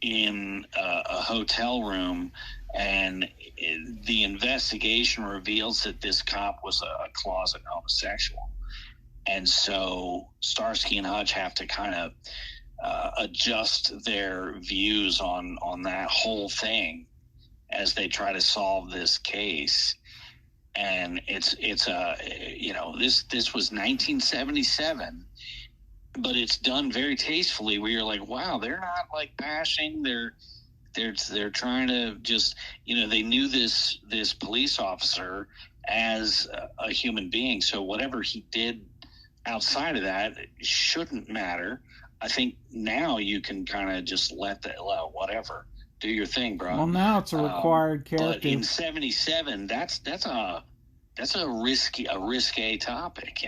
in a hotel room, and the investigation reveals that this cop was a closet homosexual. And so Starsky and Hutch have to kind of adjust their views on that whole thing as they try to solve this case. And it's this was 1977, but it's done very tastefully, where you're like, wow, they're not like bashing, they're trying to just, they knew this police officer as a human being, so whatever he did outside of that shouldn't matter. I think now you can kind of just let that, whatever, do your thing, bro. Well, now it's a required character. But in '77, that's a risque topic,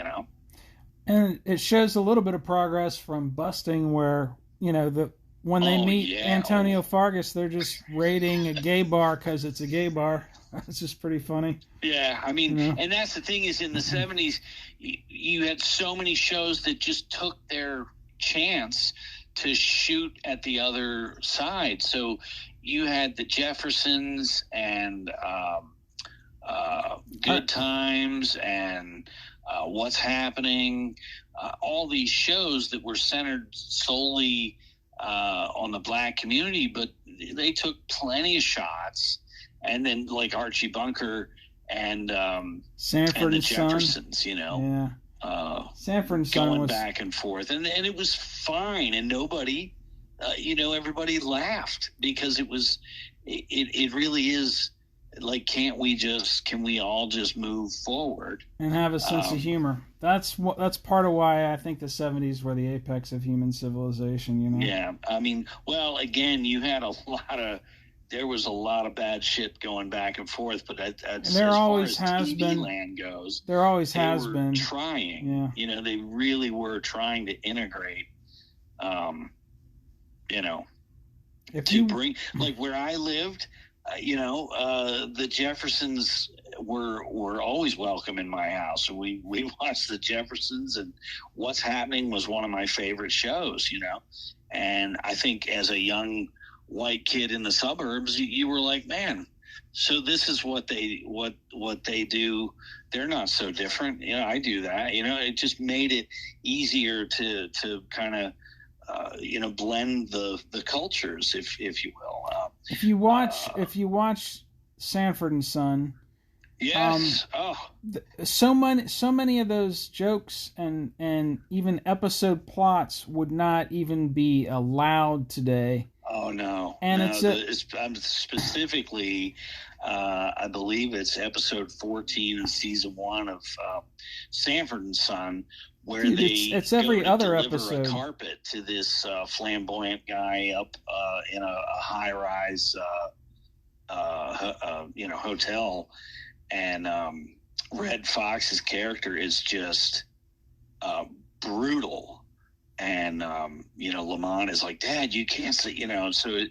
And it shows a little bit of progress from Busting, where when they meet Antonio Fargas, they're just raiding a gay bar because it's a gay bar. That's just pretty funny. Yeah, I mean, and that's the thing, is in the 70s, you had so many shows that just took their chance to shoot at the other side. So you had the Jeffersons and Good Times and What's Happening, all these shows that were centered solely on the black community, but they took plenty of shots. And then like Archie Bunker and Sanford and the and Jeffersons, Son. Sanford and Son going was back and forth, and it was fine, and nobody, everybody laughed, because it really is like, can we all just move forward and have a sense of humor? That's part of why I think the 70s were the apex of human civilization. Yeah, I mean, well, again, you had there was a lot of bad shit going back and forth, but there always has TV been. Land goes, there always has been trying. Yeah. They really were trying to integrate. If you bring, like where I lived, the Jeffersons were always welcome in my house. So we watched the Jeffersons, and What's Happening was one of my favorite shows. And I think as a young white kid in the suburbs, you were like, man, so this is what they do. They're not so different. I do that. It just made it easier to kind of blend the cultures, if you will. If you watch Sanford and Son, yes. So many of those jokes and even episode plots would not even be allowed today. Oh no! And no, I'm specifically, I believe it's episode 14 of season 1 of Sanford and Son, where it's every other deliver episode. A carpet to this flamboyant guy up in a high-rise, hotel, and Red Fox's character is just brutal. And, Lamont is like, Dad, you can't see, so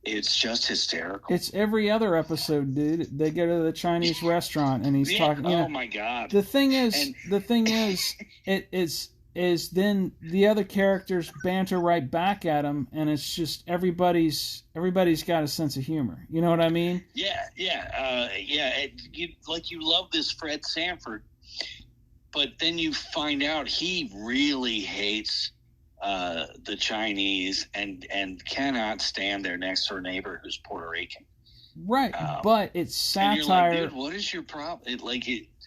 it's just hysterical. It's every other episode, dude. They go to the Chinese restaurant and he's talking. Oh my God. The thing is, is then the other characters banter right back at him, and it's just everybody's got a sense of humor. You know what I mean? Yeah. You love this Fred Sanford. but then you find out he really hates the Chinese and cannot stand their next door neighbor who's Puerto Rican. Right, but it's satire. And you're like, dude, what is your problem?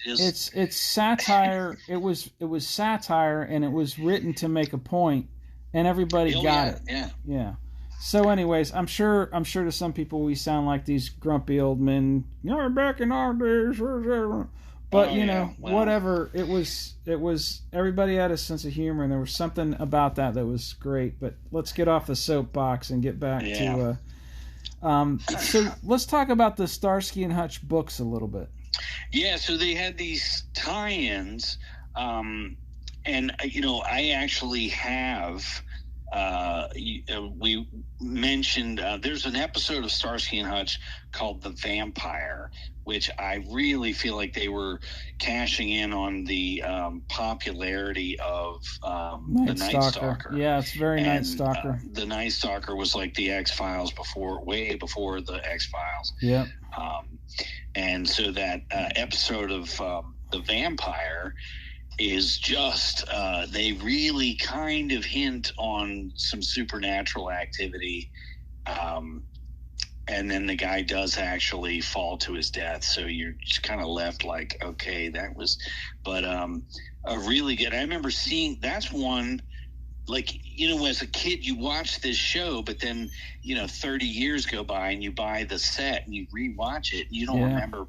It's satire. It was satire, and it was written to make a point, and everybody got it. Yeah. So, anyways, I'm sure to some people we sound like these grumpy old men. You're back in our days, but whatever. It was everybody had a sense of humor, and there was something about that was great. But let's get off the soapbox and get back to. So let's talk about the Starsky and Hutch books a little bit. Yeah, so they had these tie-ins, and I actually have. We mentioned there's an episode of Starsky and Hutch called The Vampire, which I really feel like they were cashing in on the popularity of the Night Stalker. Yeah, it's very Night Stalker. The Night Stalker was like the X-Files way before the X-Files. Yeah. And so that episode of The Vampire is just they really kind of hint on some supernatural activity, and then the guy does actually fall to his death, so you're just kind of left like, okay, that was but a really good. I remember seeing that's one, like, as a kid you watch this show, but then 30 years go by and you buy the set and you rewatch it and you don't remember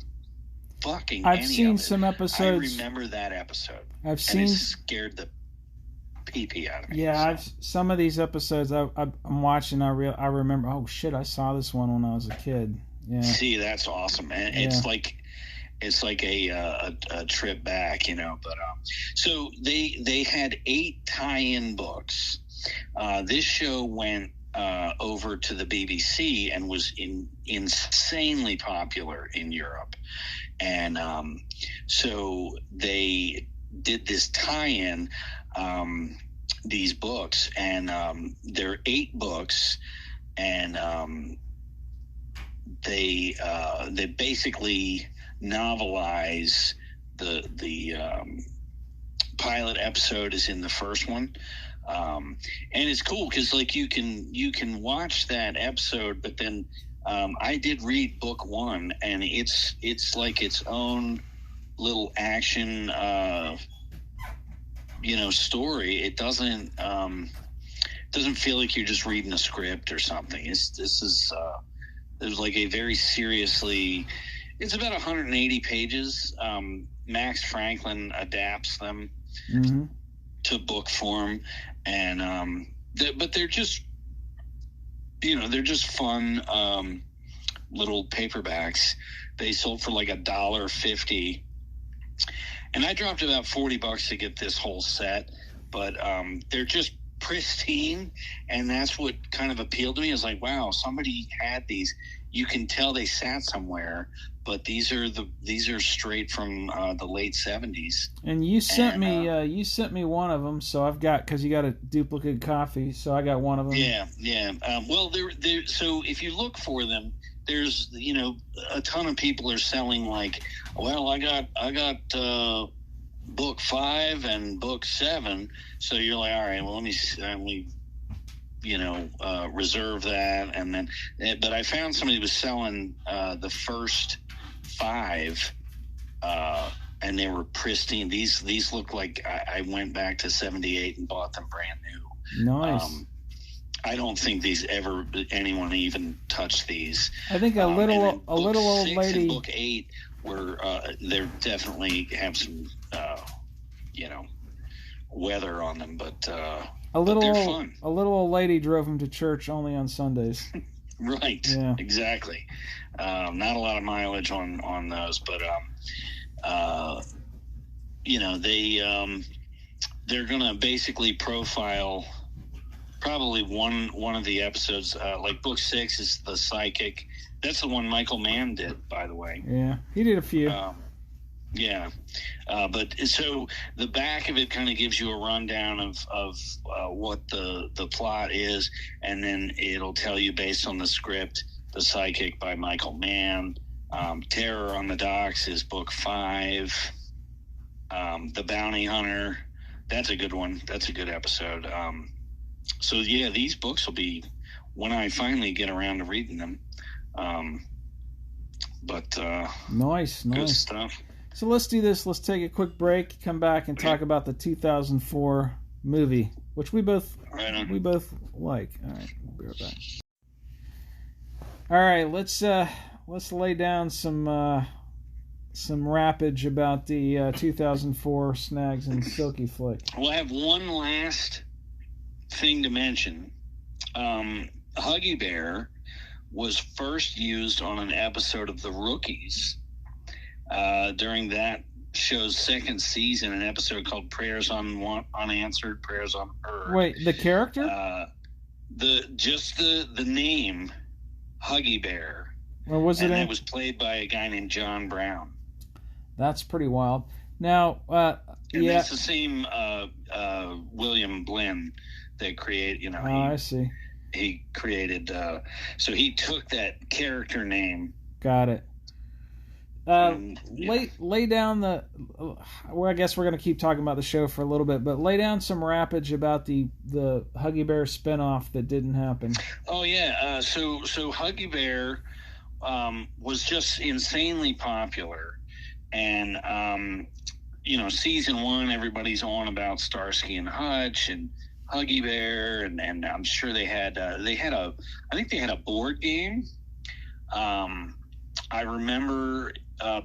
fucking I've seen some episodes. I remember that episode. I've seen. It scared the pee out of me. Yeah, some of these episodes I'm watching. I remember. Oh shit! I saw this one when I was a kid. Yeah. See, that's awesome, and it's like a trip back, But so they had 8 tie-in books. This show went over to the BBC and was insanely popular in Europe. And so they did this tie-in, these books, and there are 8 books, and they basically novelize the pilot episode is in the first one. And it's cool because like you can watch that episode, but then I did read book 1, and it's like its own little action story. It doesn't feel like you're just reading a script or something. There's like a very seriously, it's about 180 pages. Max Franklin adapts them to book form, and but they're just fun little paperbacks. They sold for like $1.50, and I dropped about $40 to get this whole set. But they're just pristine, and that's what kind of appealed to me. Is like, wow, somebody had these. You can tell they sat somewhere, but these are straight from the late 70s. And you sent me one of them, so I've got, because you got a duplicate copy, so I got one of them. Yeah. Well, they're so if you look for them, there's a ton of people are selling like, well, I got book 5 and book 7, so you're like, all right, well, let me reserve that. And then, but I found somebody was selling the first 5, and they were pristine. These look like I went back to 78 and bought them brand new. Nice. I don't think anyone even touched these. I think a little old lady. And book 8 were they definitely have some weather on them, but a little they're fun. A little old lady drove them to church only on Sundays. Right. Yeah. Exactly. Not a lot of mileage on those, but they're gonna basically profile probably one of the episodes. Like book 6 is the psychic. That's the one Michael Mann did, by the way. Yeah, he did a few. Yeah, but so the back of it kind of gives you a rundown of what the plot is, and then it'll tell you based on the script, The Psychic by Michael Mann. Terror on the Docks is book 5. The Bounty Hunter. That's a good one. That's a good episode. So yeah, these books will be when I finally get around to reading them. Nice. Good stuff. So let's do this. Let's take a quick break, come back and talk about the 2004 movie, which we both like. All right, we'll be right back. All right, let's lay down some rappage about the 2004 Snags and Silky flick. Well, I have one last thing to mention. Huggy Bear was first used on an episode of The Rookies during that show's second season, an episode called Prayers Unanswered, Prayers Unheard. Wait, the character? The name Huggy Bear. Or was it? And it was played by a guy named John Brown. That's pretty wild. Now, and that's the same William Blinn that created. I see. He created. So he took that character name. Got it. Lay down the. Well, I guess we're going to keep talking about the show for a little bit, but lay down some rappage about the Huggy Bear spinoff that didn't happen. Oh yeah. So Huggy Bear was just insanely popular, and season one, everybody's on about Starsky and Hutch and Huggy Bear, and I'm sure they had a board game. I remember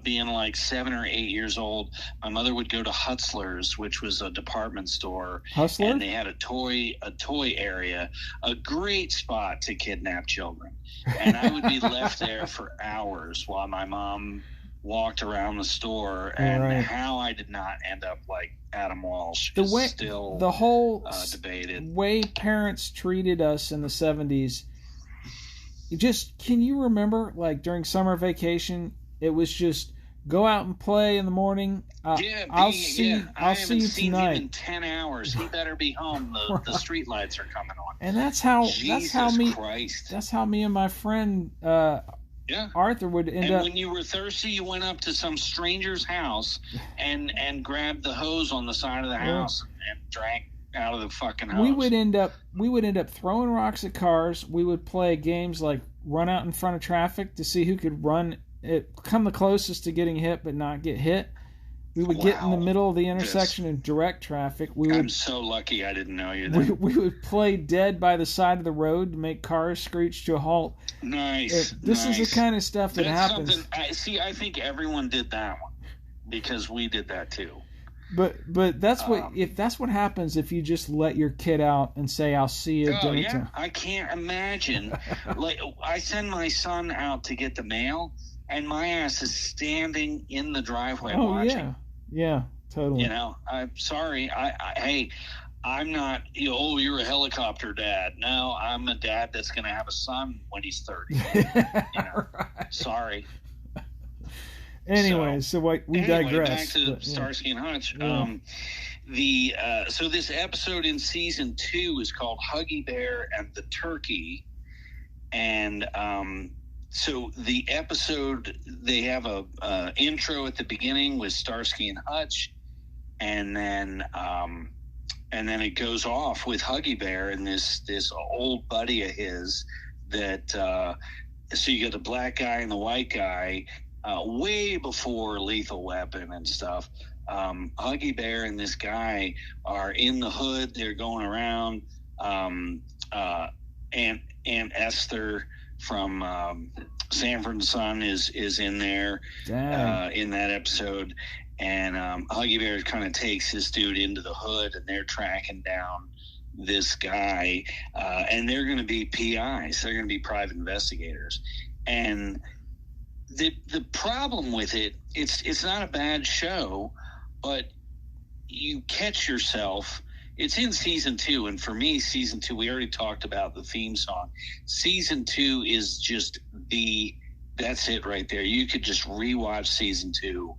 being like 7 or 8 years old. My mother would go to Hutzler's, which was a department store. Hustler? And they had a toy area, a great spot to kidnap children. And I would be left there for hours while my mom walked around the store, and how I did not end up like Adam Walsh is still the whole debated. Way parents treated us in the 70s. Can you remember, like, during summer vacation, it was just go out and play in the morning. I'll see you tonight. Him in 10 hours. He better be home. The street lights are coming on. And that's how Christ. That's how me and my friend Arthur would end up. And when you were thirsty, you went up to some stranger's house and grabbed the hose on the side of the house and drank out of the fucking house. We would end up throwing rocks at cars. We would play games like run out in front of traffic to see who could come the closest to getting hit but not get hit. We would get in the middle of the intersection and direct traffic. I'm so lucky I didn't know you then. We would play dead by the side of the road to make cars screech to a halt. Nice. This is the kind of stuff that happens. I think everyone did that one because we did that too. But that's what happens if you just let your kid out and say, "I'll see you." Oh yeah, I can't imagine. Like, I send my son out to get the mail, and my ass is standing in the driveway watching. Yeah, totally. I'm sorry. Hey, I'm not. You're a helicopter dad. No, I'm a dad that's going to have a son when he's 30. Right. Sorry. Anyway, so we digress. Back to Starsky and Hutch. Yeah. So this episode in season 2 is called Huggy Bear and the Turkey, and so the episode, they have a intro at the beginning with Starsky and Hutch, and then it goes off with Huggy Bear and this old buddy of his that. So you got the black guy and the white guy. Way before Lethal Weapon and stuff, Huggy Bear and this guy are in the hood. They're going around. Aunt Esther from Sanford and Son is in there in that episode, and Huggy Bear kind of takes this dude into the hood, and they're tracking down this guy, and they're going to be PIs. They're going to be private investigators, and the problem with it's not a bad show, but you catch yourself. It's in season 2, and for me, season 2, we already talked about the theme song. Season 2 is just that's it right there. You could just rewatch season 2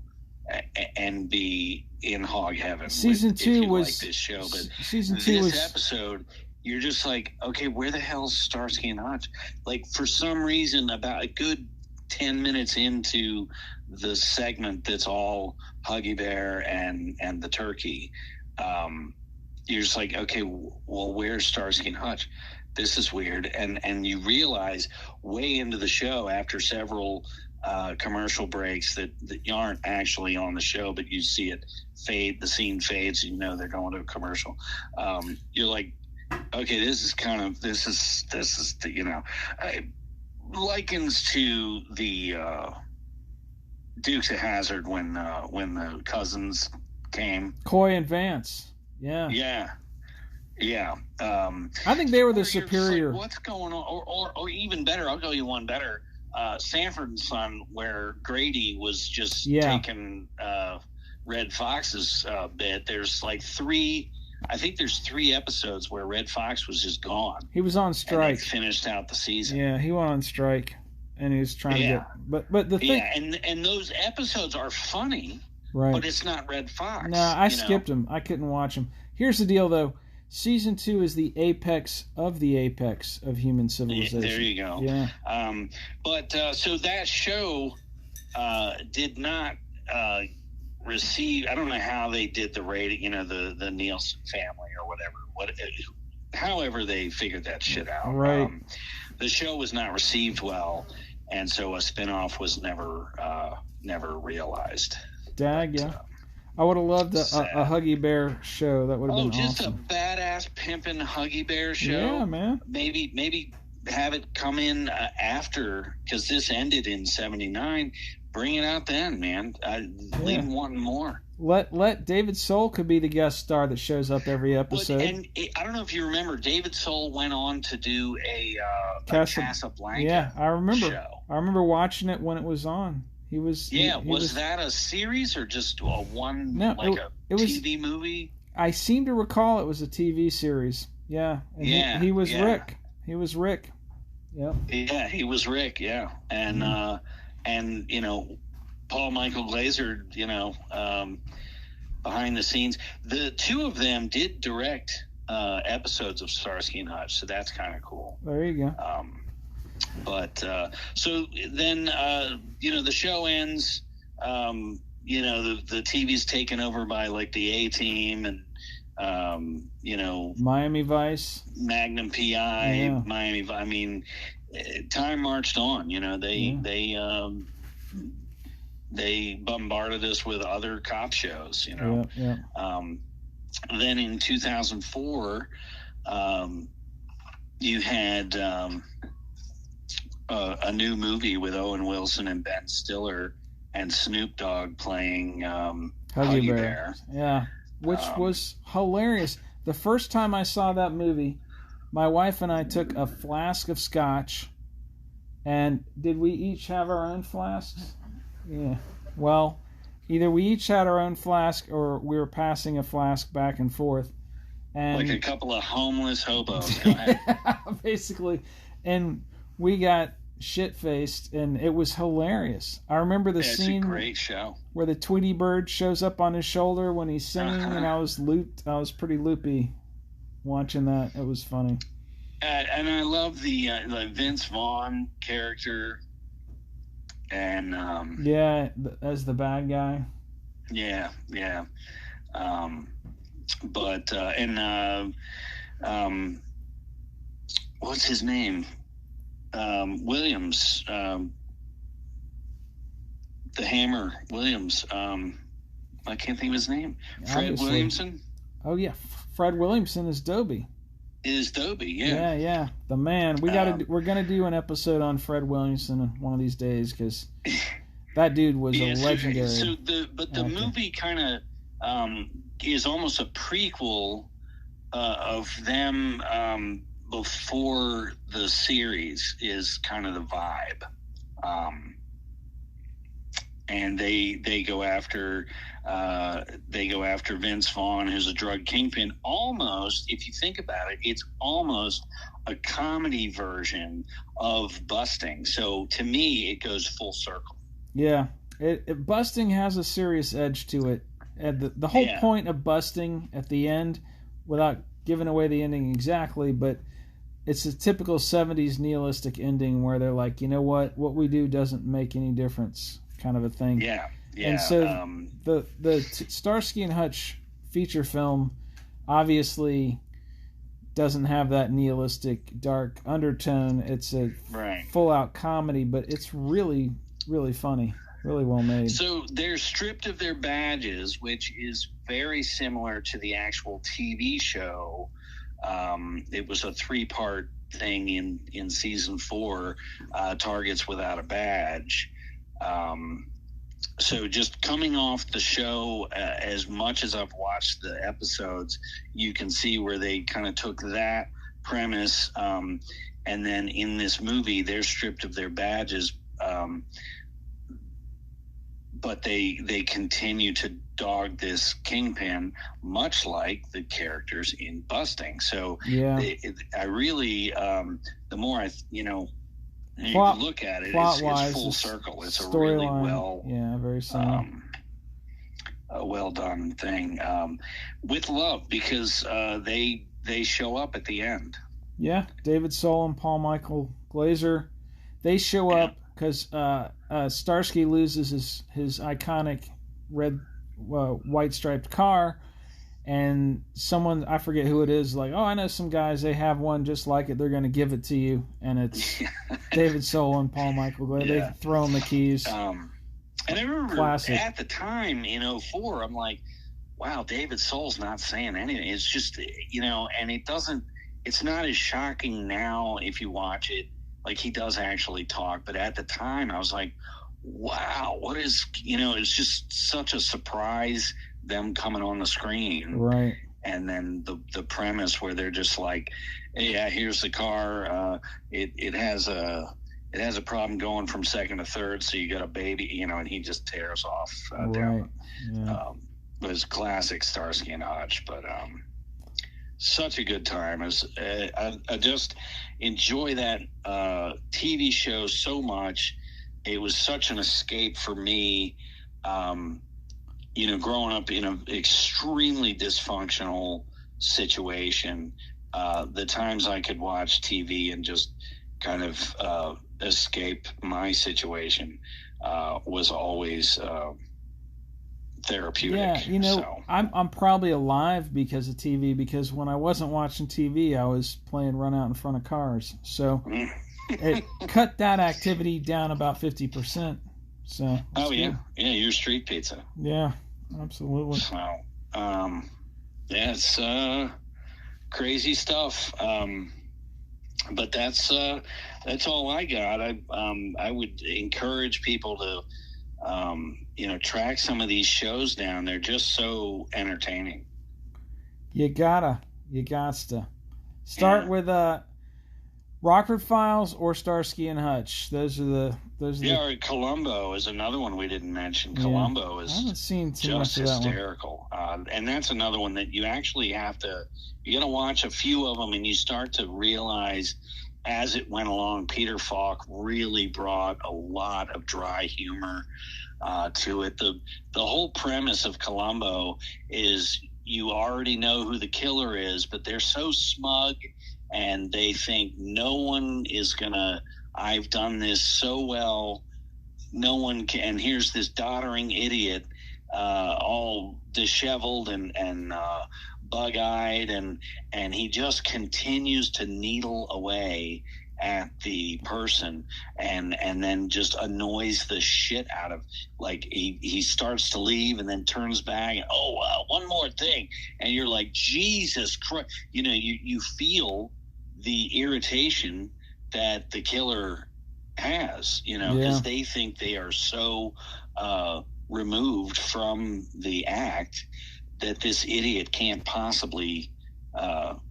and be in hog heaven. Season 2 was like this show, but season 2 this episode, you're just like, okay, where the hell's Starsky and Hutch? Like, for some reason, about a good 10 minutes into the segment that's all Huggy Bear and the turkey, you're just like, okay, well, where's Starsky and Hutch? This is weird. And you realize way into the show, after several commercial breaks, that you aren't actually on the show, but you see it fade, the scene fades, you know they're going to a commercial. You're like, okay, this is the, you know, likens to the Dukes of Hazzard when the cousins came. Coy and Vance. Yeah. Yeah. I think they were the superior. Like, what's going on? Or even better, I'll go you one better. Sanford and Son, where Grady was just taking Red Fox's bit. There's like three episodes where Red Fox was just gone. He was on strike. And they finished out the season. Yeah, he went on strike, and he was trying to get. But the thing. Yeah, and those episodes are funny. Right. But it's not Red Fox. No, I skipped them. I couldn't watch them. Here's the deal, though. Season 2 is the apex of human civilization. There you go. Yeah. So that show did not receive. I don't know how they did the rating. You know, the Nielsen family or whatever. However they figured that shit out. Right. The show was not received well, and so a spinoff was never realized. Yeah. I would have loved a Huggy Bear show. That would have been just awesome. A badass Pimpin' Huggy Bear show. Yeah, man. Maybe have it come in after, because this ended in '79. Bring it out then, man. Leave wanting more. Let David Soul could be the guest star that shows up every episode. I don't know if you remember, David Soul went on to do a Casablanca I remember. show. I remember watching it when it was on. Was that a series or just a TV movie? I seem to recall it was a TV series. Yeah. And he was Rick. He was Rick. Yep. Yeah, he was Rick. Yeah, and you know, Paul Michael Glaser. You know, behind the scenes, the two of them did direct episodes of Starsky and Hutch, so that's kind of cool. There you go. But so then, you know, the show ends. You know, the TV's taken over by like the A-Team and, you know, Miami Vice, Magnum PI, Miami Vice. I mean, time marched on. You know, they bombarded us with other cop shows. You know, then in 2004, you had. A new movie with Owen Wilson and Ben Stiller and Snoop Dogg playing Huggy Bear. Yeah, which was hilarious. The first time I saw that movie, my wife and I took a flask of scotch, and did we each have our own flasks? Yeah. Well, either we each had our own flask or we were passing a flask back and forth. And like a couple of homeless hobos. Go ahead. Basically. And we got shit-faced, and it was hilarious. I remember the scene, it's a great show, where the Tweety Bird shows up on his shoulder when he's singing, and I was pretty loopy watching that. It was funny. And I love the Vince Vaughn character, and as the bad guy. Yeah. What's his name? Williams, the Hammer Williams. I can't think of his name. Fred Williamson. Oh yeah, Fred Williamson is Dobie. Yeah. The man. We're gonna do an episode on Fred Williamson one of these days, because that dude was a legendary. So the movie kind of is almost a prequel of them. Before the series is kind of the vibe, and they go after Vince Vaughn, who's a drug kingpin. Almost, if you think about it, it's almost a comedy version of Busting. So to me, it goes full circle. Yeah, Busting has a serious edge to it. The whole point of Busting at the end, without giving away the ending exactly, but it's a typical 70s nihilistic ending where they're like, you know what we do doesn't make any difference, kind of a thing. Yeah. And so the Starsky and Hutch feature film obviously doesn't have that nihilistic dark undertone. It's a full out comedy, but it's really, really funny, really well made. So they're stripped of their badges, which is very similar to the actual TV show. It was a 3-part thing in season 4, Targets Without a Badge. So just coming off the show, as much as I've watched the episodes, you can see where they kind of took that premise, and then in this movie, they're stripped of their badges, but they continue to dog this kingpin, much like the characters in Busting. So I really, the more you look at it, it's full circle. It's a really very similar. A well done thing, with love, because they show up at the end. Yeah, David Soul and Paul Michael Glaser, they show up because Starsky loses his iconic red, white striped car, and someone, I forget who it is, like, oh, I know some guys, they have one just like it, they're going to give it to you, and it's David Soul and Paul Michael Glaser. They throw him the keys. And I remember at the time in 2004, I'm like, wow, David Soul's not saying anything. It's just, and it's not as shocking now if you watch it. Like, he does actually talk, but at the time I was like, wow, what is, it's just such a surprise, them coming on the screen. Right. And then the premise where they're just like, yeah, here's the car. It has a problem going from second to third, so you got a baby, and he just tears off down. Yeah. It was classic Starsky and Hutch, but such a good time. I just enjoy that TV show so much. It was such an escape for me, growing up in an extremely dysfunctional situation. The times I could watch TV and just kind of escape my situation was always therapeutic. Yeah, I'm probably alive because of TV, because when I wasn't watching TV, I was playing run out in front of cars. So it cut that activity down about 50%. So you're street pizza. Yeah, absolutely. So it's crazy stuff. But that's all I got. I would encourage people to track some of these shows down. They're just so entertaining. You gots to start with Rockford Files or Starsky and Hutch. Those are or Columbo is another one we didn't mention. Columbo is, I haven't seen too just much of that hysterical. And that's another one that you actually you got to watch a few of them, and you start to realize as it went along, Peter Falk really brought a lot of dry humor to it. The whole premise of Columbo is you already know who the killer is, but they're so smug and they think no one is gonna, I've done this so well, no one can, and here's this doddering idiot, all disheveled and bug-eyed, and he just continues to needle away at the person and then just annoys the shit out of, like, he starts to leave and then turns back and, one more thing, and you're like, Jesus Christ, you feel the irritation that the killer has, because they think they are so removed from the act that this idiot can't possibly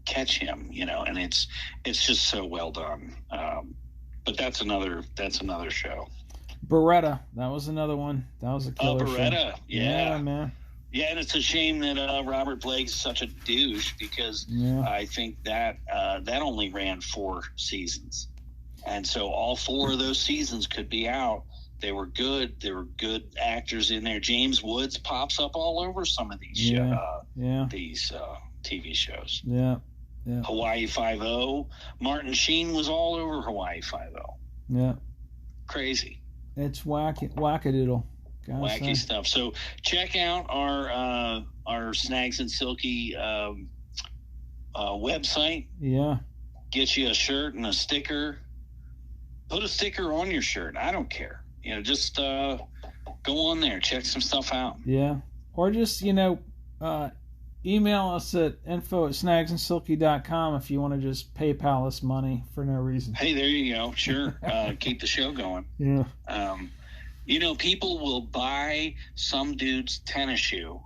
catch him, and it's just so well done. But that's another show. Beretta, that was another one. That was a killer Beretta, show. Yeah, man. Yeah, and it's a shame that Robert Blake's such a douche, because I think that only ran 4 seasons. And so all 4 of those seasons could be out. They were good. There were good actors in there. James Woods pops up all over some of these these TV shows. Yeah. Yeah. Hawaii 5-0. Martin Sheen was all over Hawaii 5-0. Yeah. Crazy. It's wackadoodle. Wacky stuff. So check out our Snags and Silky website. Yeah. Get you a shirt and a sticker. Put a sticker on your shirt. I don't care. Just go on there. Check some stuff out. Yeah. Or just, email us at info@snagsandsilky.com if you want to just PayPal us money for no reason. Hey, there you go. Sure. Keep the show going. Yeah. People will buy some dude's tennis shoe.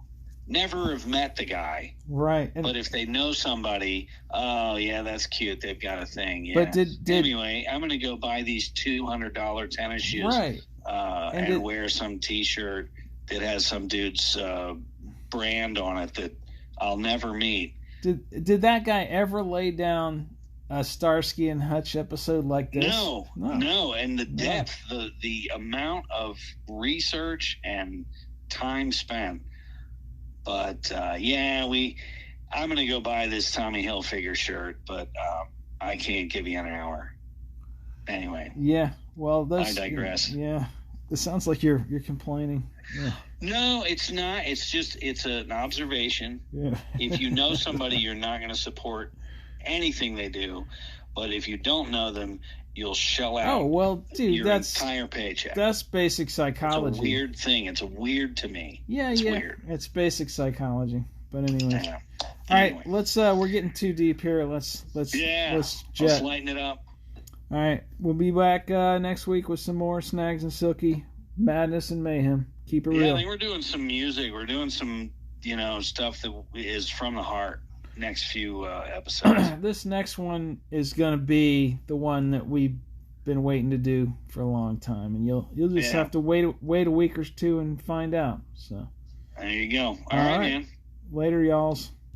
Never have met the guy. Right. But if they know somebody, oh, yeah, that's cute. They've got a thing. Yeah. But anyway, I'm going to go buy these $200 tennis shoes. Right. And wear some T-shirt that has some dude's brand on it that I'll never meet. Did that guy ever lay down a Starsky and Hutch episode like this? No. And the depth, the amount of research and time spent. But I'm going to go buy this Tommy Hilfiger shirt, but I can't give you an hour. Anyway. Yeah. Well, I digress. Yeah. It sounds like you're complaining. Yeah. No, it's not. It's an observation. Yeah. If you know somebody, you're not going to support anything they do. But if you don't know them, you'll shell out. Oh, well, dude, your entire paycheck. That's basic psychology. It's a weird thing. It's weird to me. Yeah, it's weird. It's basic psychology. But anyway. Yeah. All right, let's we're getting too deep here. Let's jet. Let's lighten it up. All right, we'll be back next week with some more Snags and Silky madness and mayhem. Keep it real. Yeah, I think we're doing some music. We're doing some, stuff that is from the heart. Next few episodes. This next one is going to be the one that we've been waiting to do for a long time, and you'll just have to wait a week or two and find out. So there you go. All right, man. Later, y'alls.